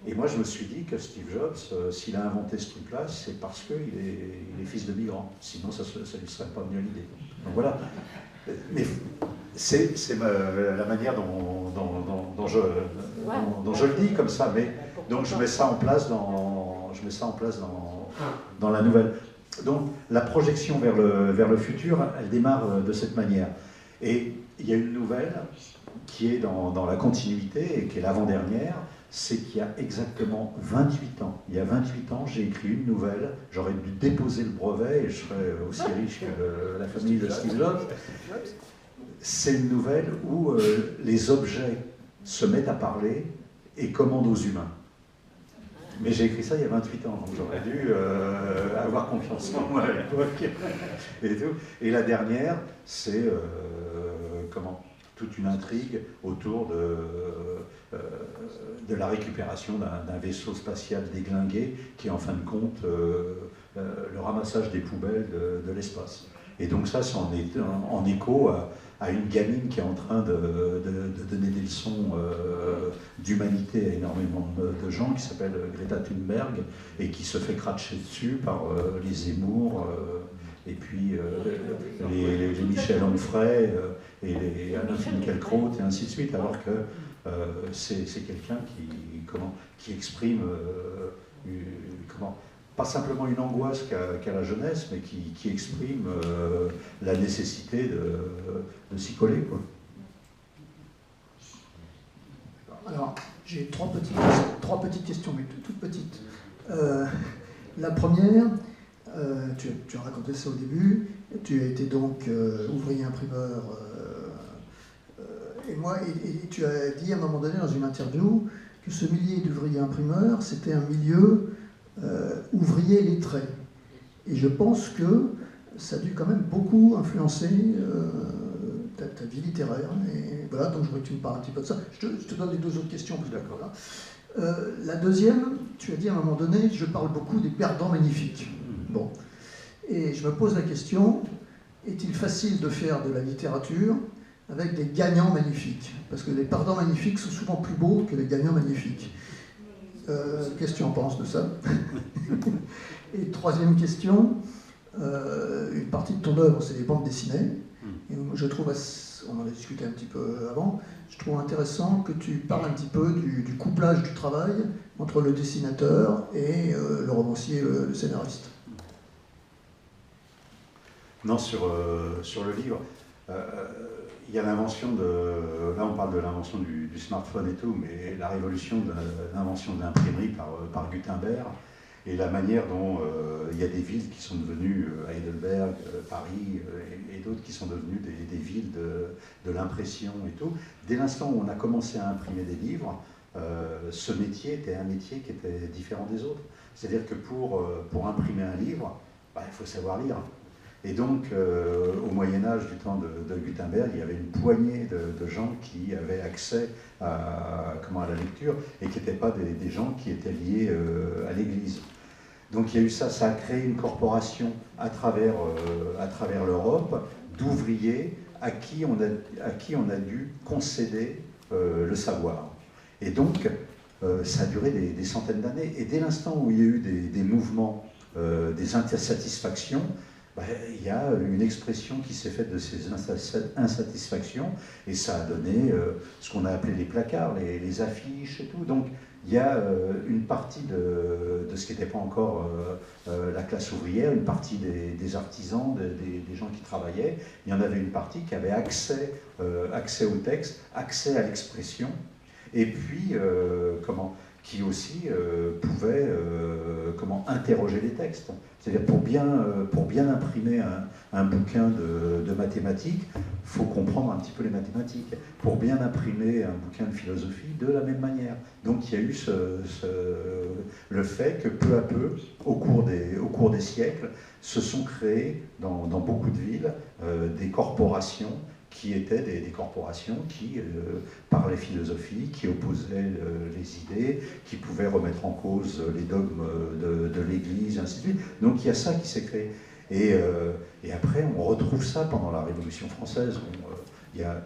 Et moi je me suis dit que Steve Jobs, s'il a inventé ce truc-là, c'est parce qu'il est fils de migrant, sinon ça ne lui serait pas venu à l'idée. Donc voilà. Mais c'est la manière dont je le dis comme ça, mais donc je mets ça en place dans la nouvelle. Donc la projection vers le futur, elle démarre de cette manière. Et il y a une nouvelle qui est dans la continuité et qui est l'avant-dernière, c'est qu'il y a exactement 28 ans. Il y a 28 ans, j'ai écrit une nouvelle, j'aurais dû déposer le brevet et je serais aussi riche que la famille de Steve Jobs. C'est une nouvelle où les objets se mettent à parler et commandent aux humains. Mais j'ai écrit ça il y a 28 ans, donc j'aurais dû avoir confiance en moi à l'époque. Et la dernière, c'est toute une intrigue autour de la récupération d'un vaisseau spatial déglingué qui est en fin de compte le ramassage des poubelles de l'espace. Et donc ça, c'est en écho à une gamine qui est en train de donner des leçons d'humanité à énormément de gens, qui s'appelle Greta Thunberg, et qui se fait cracher dessus par les Zemmour, et puis les Michel Onfray, et les Alain Finkielkraut, et ainsi de suite, alors que c'est quelqu'un qui exprime pas simplement une angoisse qu'a la jeunesse, mais qui exprime la nécessité de s'y coller, quoi. Alors, j'ai trois petites questions, mais toutes petites. La première, tu as raconté ça au début, tu as été donc ouvrier imprimeur, et tu as dit à un moment donné dans une interview que ce milieu d'ouvriers imprimeurs, c'était un milieu ouvrier lettré. Et je pense que ça a dû quand même beaucoup influencer ta vie littéraire. Et voilà, donc je voudrais que tu me parles un petit peu de ça. Je te donne les deux autres questions. D'accord. Voilà. La deuxième, tu as dit à un moment donné, je parle beaucoup des perdants magnifiques. Bon. Et je me pose la question, est-il facile de faire de la littérature avec des gagnants magnifiques? Parce que les perdants magnifiques sont souvent plus beaux que les gagnants magnifiques. Qu'est-ce que tu en penses de ça? Et troisième question, une partie de ton œuvre, c'est les bandes dessinées. Et je trouve, on en a discuté un petit peu avant, je trouve intéressant que tu parles un petit peu du couplage du travail entre le dessinateur et le romancier, le scénariste. Non, sur le livre, il y a l'invention là on parle de l'invention du smartphone et tout, mais la révolution de l'invention de l'imprimerie par Gutenberg, et la manière dont il y a des villes qui sont devenues, Heidelberg, Paris et d'autres qui sont devenues des villes de l'impression et tout. Dès l'instant où on a commencé à imprimer des livres, ce métier était un métier qui était différent des autres. C'est-à-dire que pour imprimer un livre, il faut savoir lire. Et donc, au Moyen-Âge, du temps de Gutenberg, il y avait une poignée de gens qui avaient accès à la lecture et qui n'étaient pas des gens qui étaient liés à l'Église. Donc il y a eu ça a créé une corporation à travers l'Europe d'ouvriers à qui on a dû concéder le savoir. Et donc, ça a duré des centaines d'années. Et dès l'instant où il y a eu des mouvements, des insatisfactions, il y a une expression qui s'est faite de ces insatisfactions, et ça a donné ce qu'on a appelé les placards, les affiches et tout. Donc il y a une partie de ce qui n'était pas encore la classe ouvrière, une partie des artisans, des gens qui travaillaient. Il y en avait une partie qui avait accès au texte, accès à l'expression, et puis qui aussi pouvait interroger les textes. C'est-à-dire pour bien imprimer un bouquin de mathématiques, il faut comprendre un petit peu les mathématiques. Pour bien imprimer un bouquin de philosophie, de la même manière. Donc il y a eu le fait que peu à peu, au cours des siècles, se sont créées dans beaucoup de villes des corporations qui étaient des corporations qui parlaient philosophie, qui opposaient les idées, qui pouvaient remettre en cause les dogmes de l'Église, et ainsi de suite. Donc il y a ça qui s'est créé. Et après, on retrouve ça pendant la Révolution française. Il y a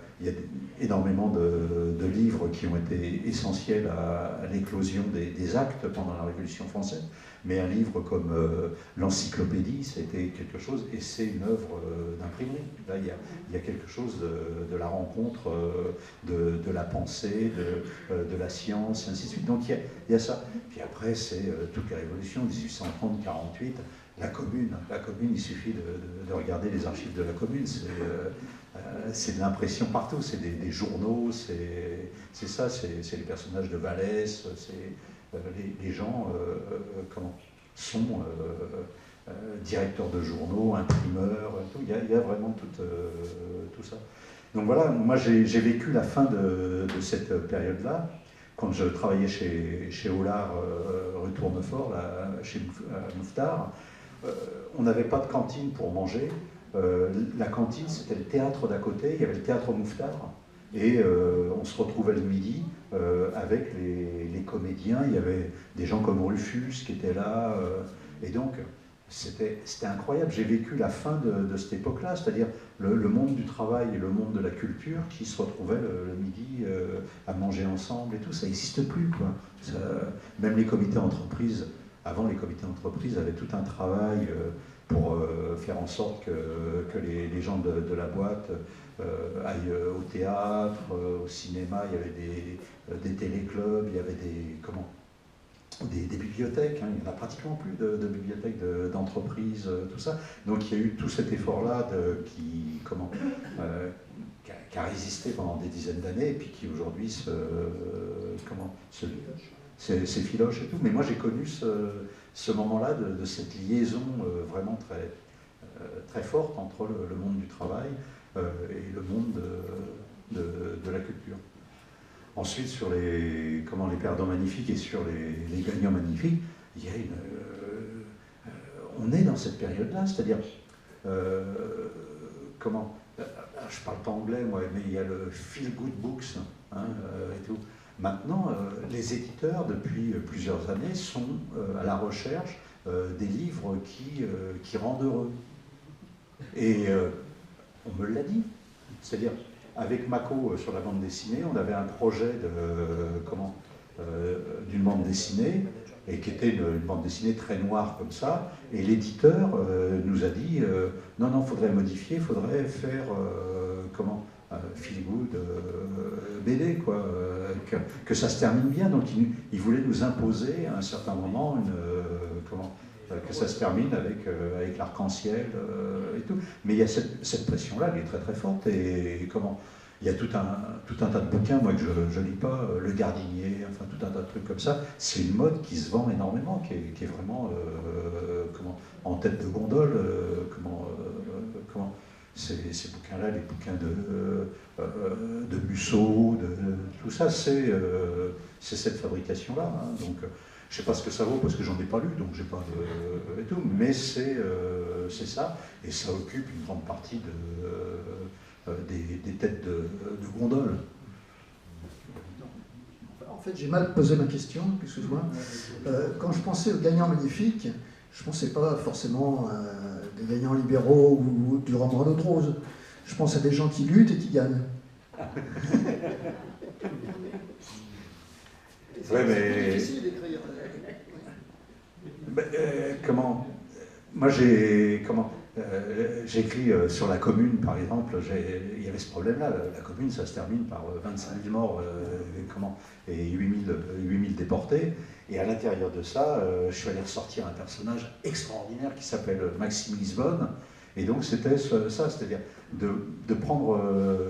énormément de livres qui ont été essentiels à l'éclosion des actes pendant la Révolution française, mais un livre comme l'Encyclopédie, c'était quelque chose, et c'est une œuvre d'imprimerie. Là, il y a quelque chose de la rencontre, de la pensée, de la science, et ainsi de suite. Donc il y a ça. Puis après, c'est toute la Révolution, 1830-48, la commune, il suffit de regarder les archives de la commune, c'est de l'impression partout, c'est des journaux, c'est ça, c'est les personnages de Vallès, c'est les gens sont directeurs de journaux, imprimeurs, tout. Il y a vraiment tout ça. Donc voilà, moi j'ai vécu la fin de cette période-là, quand je travaillais chez Hollard, rue Tournefort, chez Mouffetard. On n'avait pas de cantine pour manger. La cantine, c'était le théâtre d'à côté, il y avait le théâtre Mouffetard, et on se retrouvait le midi avec les comédiens. Il y avait des gens comme Rufus qui étaient là, et donc c'était incroyable. J'ai vécu la fin de cette époque-là, c'est-à-dire le monde du travail et le monde de la culture qui se retrouvaient le midi à manger ensemble et tout. Ça n'existe plus, quoi. Même les comités d'entreprise, avant, les comités d'entreprise avaient tout un travail pour faire en sorte que les gens de la boîte aillent au théâtre, au cinéma. Il y avait des téléclubs, il y avait des bibliothèques. Hein. Il n'y en a pratiquement plus de bibliothèques d'entreprise, tout ça. Donc il y a eu tout cet effort-là qui a résisté pendant des dizaines d'années et puis qui aujourd'hui s'effiloche et tout. Mais moi j'ai connu ce moment-là de cette liaison vraiment très forte entre le monde du travail et le monde de la culture. Ensuite, sur les perdants magnifiques et sur les gagnants magnifiques, il y a on est dans cette période-là, c'est-à-dire, je parle pas anglais, moi, mais il y a le Feel Good Books, hein, et tout. Maintenant, les éditeurs, depuis plusieurs années, sont à la recherche des livres qui rendent heureux. Et on me l'a dit. C'est-à-dire, avec Mako sur la bande dessinée, on avait un projet d'une bande dessinée, et qui était une bande dessinée très noire comme ça, et l'éditeur nous a dit non, il faudrait modifier, il faudrait faire feel good BD, quoi, que ça se termine bien. Donc il voulait nous imposer à un certain moment que ça se termine avec l'arc-en-ciel et tout. Mais il y a cette pression-là, elle est très très forte. Et il y a tout un tas de bouquins, moi, que je ne lis pas, Le Gardinier, enfin tout un tas de trucs comme ça. C'est une mode qui se vend énormément, qui est vraiment en tête de gondole. Ces bouquins-là, les bouquins de Musso, tout ça, c'est cette fabrication-là. Hein. Donc, je ne sais pas ce que ça vaut parce que j'en ai pas lu, donc j'ai pas et tout, mais c'est ça, et ça occupe une grande partie des têtes de gondole. En fait, j'ai mal posé ma question, excuse-moi. Quand je pensais aux gagnants magnifiques, je ne pensais pas forcément à des gagnants libéraux ou du roman de Rose. Je pense à des gens qui luttent et qui gagnent. Ouais, mais... difficile d'écrire. Moi, j'ai écrit sur la commune, par exemple. Il y avait ce problème-là. La commune, ça se termine par 25 000 morts et 8 000 déportés. Et à l'intérieur de ça, je suis allé ressortir un personnage extraordinaire qui s'appelle Maxime Lisbonne. Et donc c'était ça, c'est-à-dire de prendre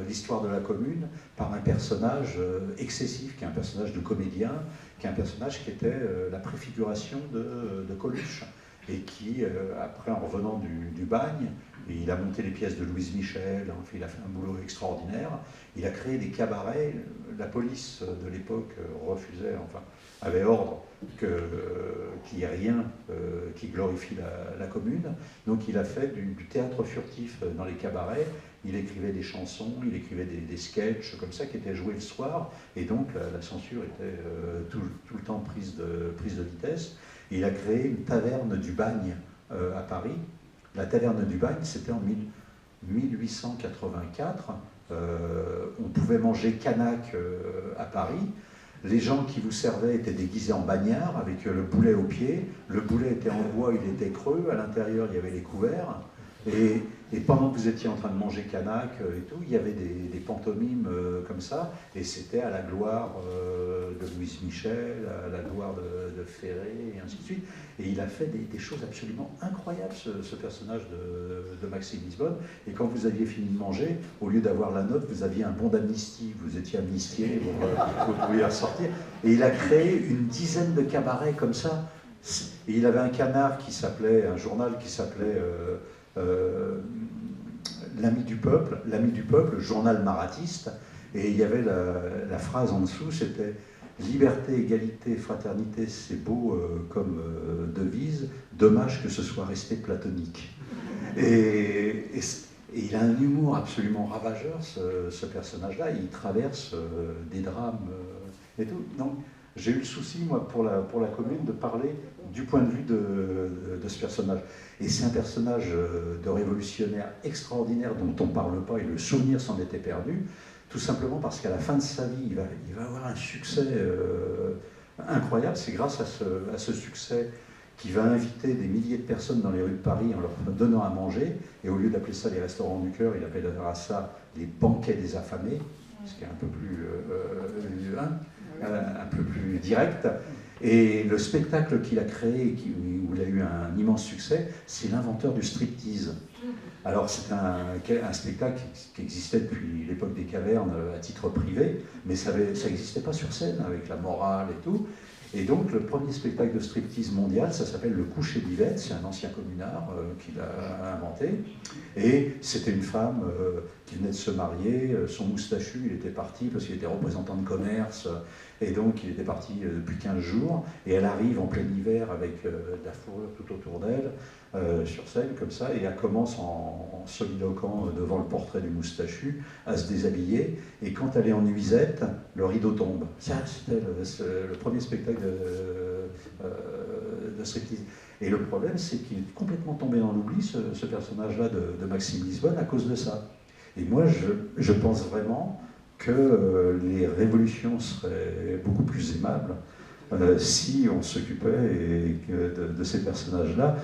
l'histoire de la commune par un personnage excessif, qui est un personnage de comédien, qui est un personnage qui était la préfiguration de Coluche, et qui, après, en revenant du bagne, il a monté les pièces de Louise Michel, enfin, il a fait un boulot extraordinaire, il a créé des cabarets. La police de l'époque refusait, enfin, avait ordre qu'il n'y ait rien qui glorifie la commune. Donc il a fait du théâtre furtif dans les cabarets, il écrivait des chansons, il écrivait des sketchs comme ça qui étaient joués le soir, et donc la censure était tout le temps prise de vitesse. Et il a créé une taverne du Bagne à Paris. La taverne du Bagne, c'était en 1884. On pouvait manger canaque à Paris. Les gens qui vous servaient étaient déguisés en bagnards avec le boulet au pied. Le boulet était en bois, il était creux. À l'intérieur, il y avait les couverts. Et pendant que vous étiez en train de manger canaque et tout, il y avait des pantomimes comme ça. Et c'était à la gloire de Louise Michel, à la gloire de Ferré, et ainsi de suite. Et il a fait des choses absolument incroyables, ce personnage de Maxime Lisbonne. Et quand vous aviez fini de manger, au lieu d'avoir la note, vous aviez un bon d'amnistie. Vous étiez amnistié, vous pouviez ressortir. Et il a créé une dizaine de cabarets comme ça. Et il avait un canard un journal qui s'appelait L'Ami du Peuple, journal maratiste, et il y avait la phrase en dessous, c'était liberté, égalité, fraternité, c'est beau comme devise, dommage que ce soit resté platonique. Et il a un humour absolument ravageur, ce personnage-là, il traverse des drames et tout. Donc, j'ai eu le souci, moi, pour la commune, de parler du point de vue de ce personnage. Et c'est un personnage de révolutionnaire extraordinaire dont on ne parle pas, et le souvenir s'en était perdu, tout simplement parce qu'à la fin de sa vie, il va avoir un succès incroyable. C'est grâce à ce succès qu'il va inviter des milliers de personnes dans les rues de Paris en leur donnant à manger, et au lieu d'appeler ça les restaurants du cœur, il appellera ça les banquets des affamés, ce qui est un peu plus direct. Et le spectacle qu'il a créé, où il a eu un immense succès, c'est l'inventeur du striptease. Alors c'est un spectacle qui existait depuis l'époque des cavernes à titre privé, mais ça n'existait pas sur scène avec la morale et tout. Et donc le premier spectacle de striptease mondial, ça s'appelle Le Coucher d'Yvette, c'est un ancien communard qui l'a inventé. Et c'était une femme qui venait de se marier, son moustachu, il était parti parce qu'il était représentant de commerce, et donc il était parti depuis 15 jours, et elle arrive en plein hiver avec de la fourrure tout autour d'elle, sur scène comme ça, et elle commence en soliloquant devant le portrait du moustachu à se déshabiller, et quand elle est en nuisette, le rideau tombe. Ça, c'était le premier spectacle de striptease. Et le problème, c'est qu'il est complètement tombé dans l'oubli, ce personnage-là de Maxime Lisbonne, à cause de ça. Et moi, je pense vraiment que les révolutions seraient beaucoup plus aimables si on s'occupait de ces personnages-là,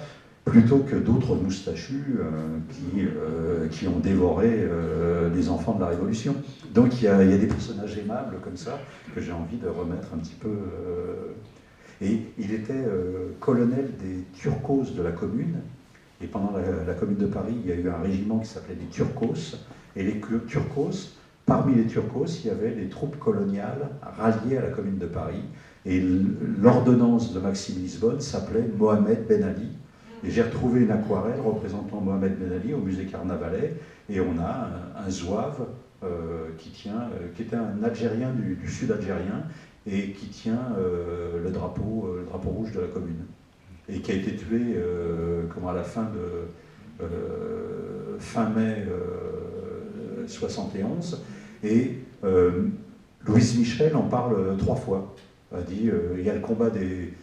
plutôt que d'autres moustachus qui ont dévoré les enfants de la Révolution. Donc il y a des personnages aimables comme ça, que j'ai envie de remettre un petit peu... Et il était colonel des Turcos de la commune, et pendant la commune de Paris, il y a eu un régiment qui s'appelait les Turcos, et les Turcos, parmi les Turcos, il y avait les troupes coloniales ralliées à la commune de Paris, et l'ordonnance de Maxime Lisbonne s'appelait Mohamed Ben Ali. Et j'ai retrouvé une aquarelle représentant Mohamed Ben Ali au musée Carnavalet, et on a un zouave qui était un Algérien du sud algérien, et qui tient le drapeau rouge de la commune, et qui a été tué à la fin mai 71, et Louise Michel en parle 3 fois. Elle dit il y a le combat du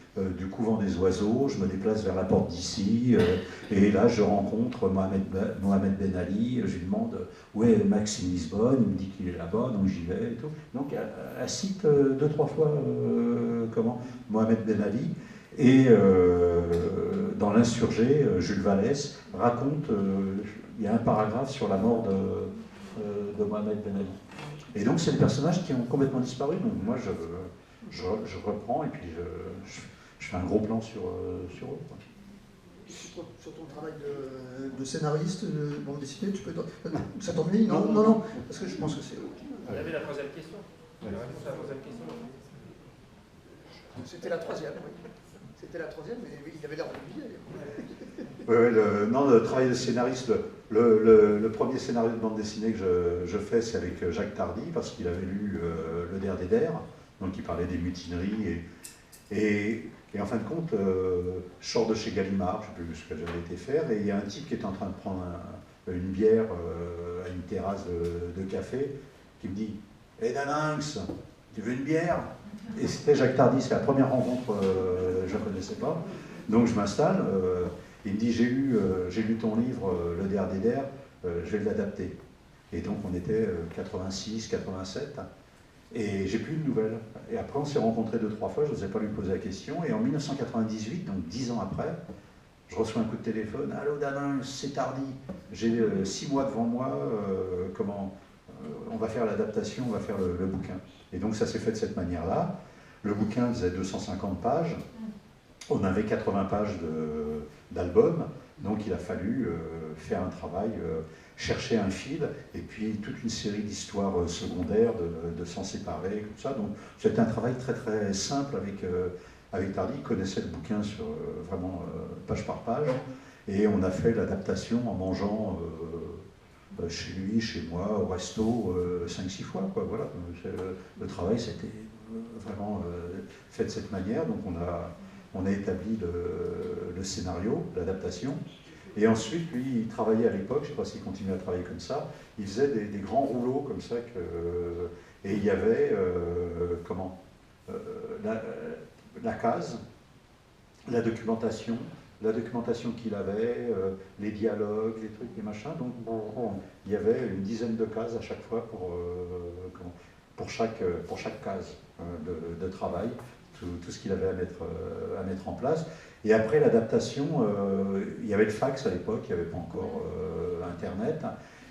couvent des oiseaux, je me déplace vers la porte d'ici, et là je rencontre Mohamed Ben Ali, je lui demande où est Maxime Lisbonne, il me dit qu'il est là-bas, donc j'y vais et tout. Donc elle cite 2-3 fois Mohamed Ben Ali, et dans l'Insurgé, Jules Vallès raconte, il y a un paragraphe sur la mort de Mohamed Ben Ali. Et donc c'est des personnages qui ont complètement disparu, donc moi je reprends et puis je fais un gros plan sur eux. Sur ton travail de scénariste, de bande dessinée, tu peux... Ça t'ennuie? Non, parce que je pense que c'est... Vous avez la troisième question. La réponse à la troisième question. C'était la troisième, oui. C'était la troisième, mais il avait l'air d'oublier. Le travail de scénariste, le premier scénario de bande dessinée que je fais, c'est avec Jacques Tardy, parce qu'il avait lu Le Der des Der, donc il parlait des mutineries, et en fin de compte, je sors de chez Gallimard, je ne sais plus ce que j'avais été faire, et il y a un type qui est en train de prendre une bière à une terrasse de café, qui me dit « Hé Daninx, tu veux une bière ?» Et c'était Jacques Tardy, c'est la première rencontre, je ne connaissais pas. Donc je m'installe, il me dit « J'ai lu ton livre, Le Der des Der, je vais l'adapter. » Et donc on était 86, 87, et j'ai plus de nouvelles. Et après on s'est rencontrés 2-3 fois, je n'osais pas lui poser la question, et en 1998, donc 10 ans après, je reçois un coup de téléphone, « Allô Daninx, c'est Tardy, j'ai 6 mois devant moi, on va faire l'adaptation, on va faire le bouquin. » Et donc ça s'est fait de cette manière-là. Le bouquin faisait 250 pages, on avait 80 pages d'album, donc il a fallu faire un travail, chercher un fil, et puis toute une série d'histoires secondaires, de s'en séparer, comme ça. Donc c'était un travail très très simple avec Tardy, il connaissait le bouquin sur, vraiment page par page, et on a fait l'adaptation en mangeant chez lui, chez moi, au resto, 5-6 fois, quoi, voilà. Le travail, c'était vraiment fait de cette manière, donc on a établi le scénario, l'adaptation, et ensuite, lui, il travaillait à l'époque, je ne sais pas s'il continue à travailler comme ça, il faisait des grands rouleaux comme ça, et il y avait, la case, la documentation qu'il avait, les dialogues, les trucs, les machins. Donc il y avait une dizaine de cases à chaque fois pour chaque case de travail, tout ce qu'il avait à mettre en place. Et après l'adaptation, il y avait le fax à l'époque, il n'y avait pas encore Internet.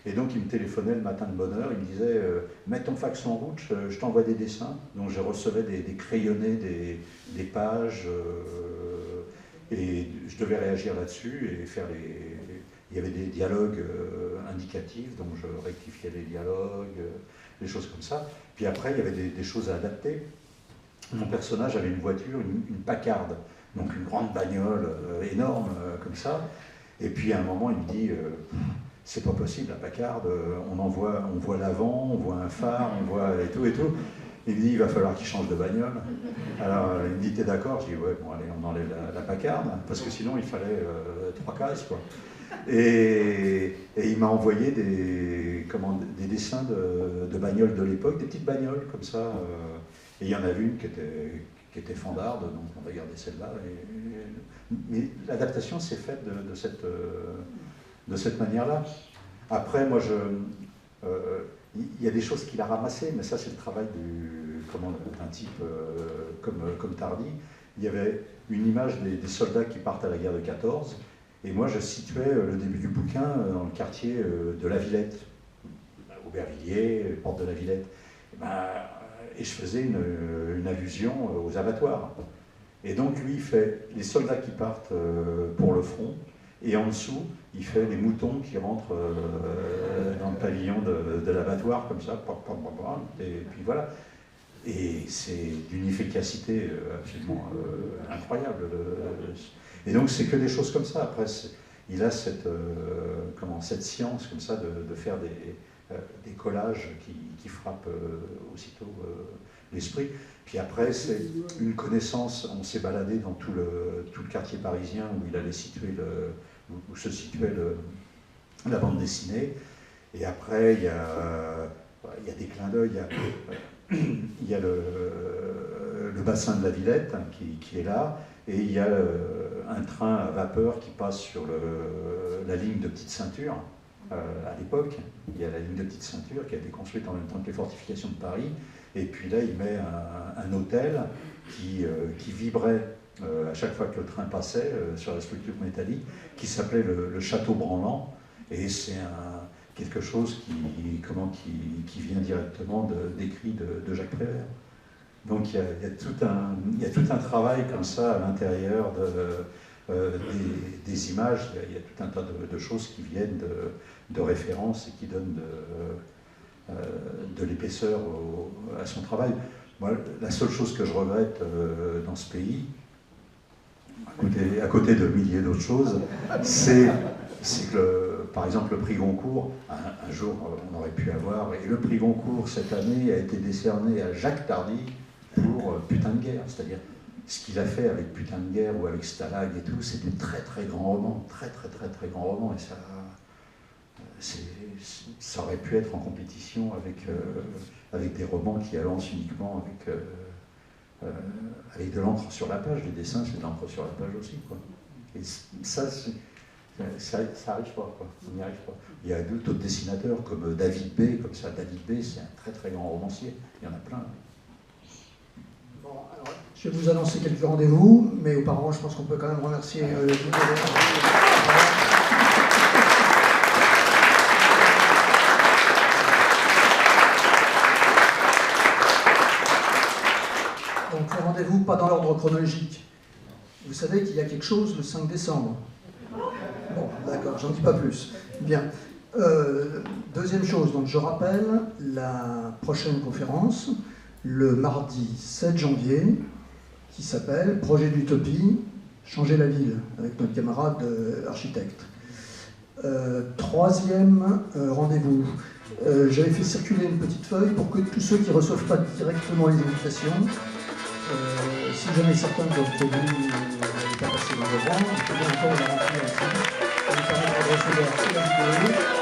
Et donc il me téléphonait le matin de bonne heure, il me disait mets ton fax en route, je t'envoie des dessins. Donc je recevais des crayonnés, des pages, et je devais réagir là-dessus et faire il y avait des dialogues indicatifs, donc je rectifiais les dialogues, des choses comme ça. Puis après, il y avait des choses à adapter. Mon personnage avait une voiture, une Packard, donc une grande bagnole énorme, comme ça. Et puis à un moment, il me dit c'est pas possible, la Packard, on voit l'avant, on voit un phare, on voit et tout et tout. Il me dit, il va falloir qu'il change de bagnole. Alors, il me dit, t'es d'accord? Je dis, ouais, bon, allez, on enlève la Packard, parce que sinon, il fallait 3 cases, quoi. Et il m'a envoyé des dessins de bagnoles de l'époque, des petites bagnoles, comme ça. Et il y en avait une qui était fandarde, donc on va garder celle-là. Mais l'adaptation s'est faite de cette manière-là. Après, moi, il y a des choses qu'il a ramassées, mais ça c'est le travail d'un type comme Tardy. Il y avait une image des soldats qui partent à la guerre de 14, et moi je situais le début du bouquin dans le quartier de la Villette, Aubervilliers, porte de la Villette. Et je faisais une allusion aux abattoirs. Et donc lui il fait les soldats qui partent pour le front, et en dessous, il fait les moutons qui rentrent dans le pavillon de l'abattoir, comme ça, et puis voilà. Et c'est d'une efficacité absolument incroyable. Et donc, c'est que des choses comme ça. Après, il a cette science, comme ça, de faire des collages qui frappent aussitôt l'esprit. Puis après, c'est une connaissance, on s'est baladé dans tout le quartier parisien où il allait situer où se situait la bande dessinée. Et après, il y a des clins d'œil. Il y a le bassin de la Villette qui est là, et il y a un train à vapeur qui passe sur la ligne de Petite Ceinture. À l'époque, il y a la ligne de Petite Ceinture qui a été construite en même temps que les fortifications de Paris. Et puis là, il met un hôtel qui vibrait à chaque fois que le train passait sur la structure métallique, qui s'appelait le Château Branlant, et c'est quelque chose qui vient directement d'écrits de Jacques Prévert. Donc il y a tout un travail comme ça à l'intérieur des images, il y a tout un tas de choses qui viennent de références et qui donnent de l'épaisseur à son travail. Moi, la seule chose que je regrette dans ce pays, à côté de milliers d'autres choses, c'est que, par exemple, le prix Goncourt, un jour on aurait pu avoir, et le prix Goncourt cette année a été décerné à Jacques Tardy pour Putain de guerre, c'est-à-dire ce qu'il a fait avec Putain de guerre ou avec Stalag et tout, c'est des très très grands romans, très très très très grands romans, et ça, ça aurait pu être en compétition avec des romans qui avancent uniquement avec de l'encre sur la page. Les dessins, c'est de l'encre sur la page aussi, quoi. Et ça arrive pas, quoi. On n'y arrive pas. Il y a d'autres dessinateurs comme David B, comme ça. David B, c'est un très très grand romancier. Il y en a plein. Bon, alors, je vais vous annoncer quelques rendez-vous, mais auparavant, je pense qu'on peut quand même remercier Donc, le rendez-vous, pas dans l'ordre chronologique. Vous savez qu'il y a quelque chose le 5 décembre. Bon, d'accord, j'en dis pas plus. Bien. Deuxième chose, donc je rappelle la prochaine conférence, le mardi 7 janvier, qui s'appelle Projet d'utopie, changer la ville, avec notre camarade architecte. Troisième rendez-vous, j'avais fait circuler une petite feuille pour que tous ceux qui ne reçoivent pas directement les invitations, si jamais certains d'entre vous n'avaient pas passé dans le rang, vous pouvez encore la remplir ici, ça vous permettra de recevoir la vidéo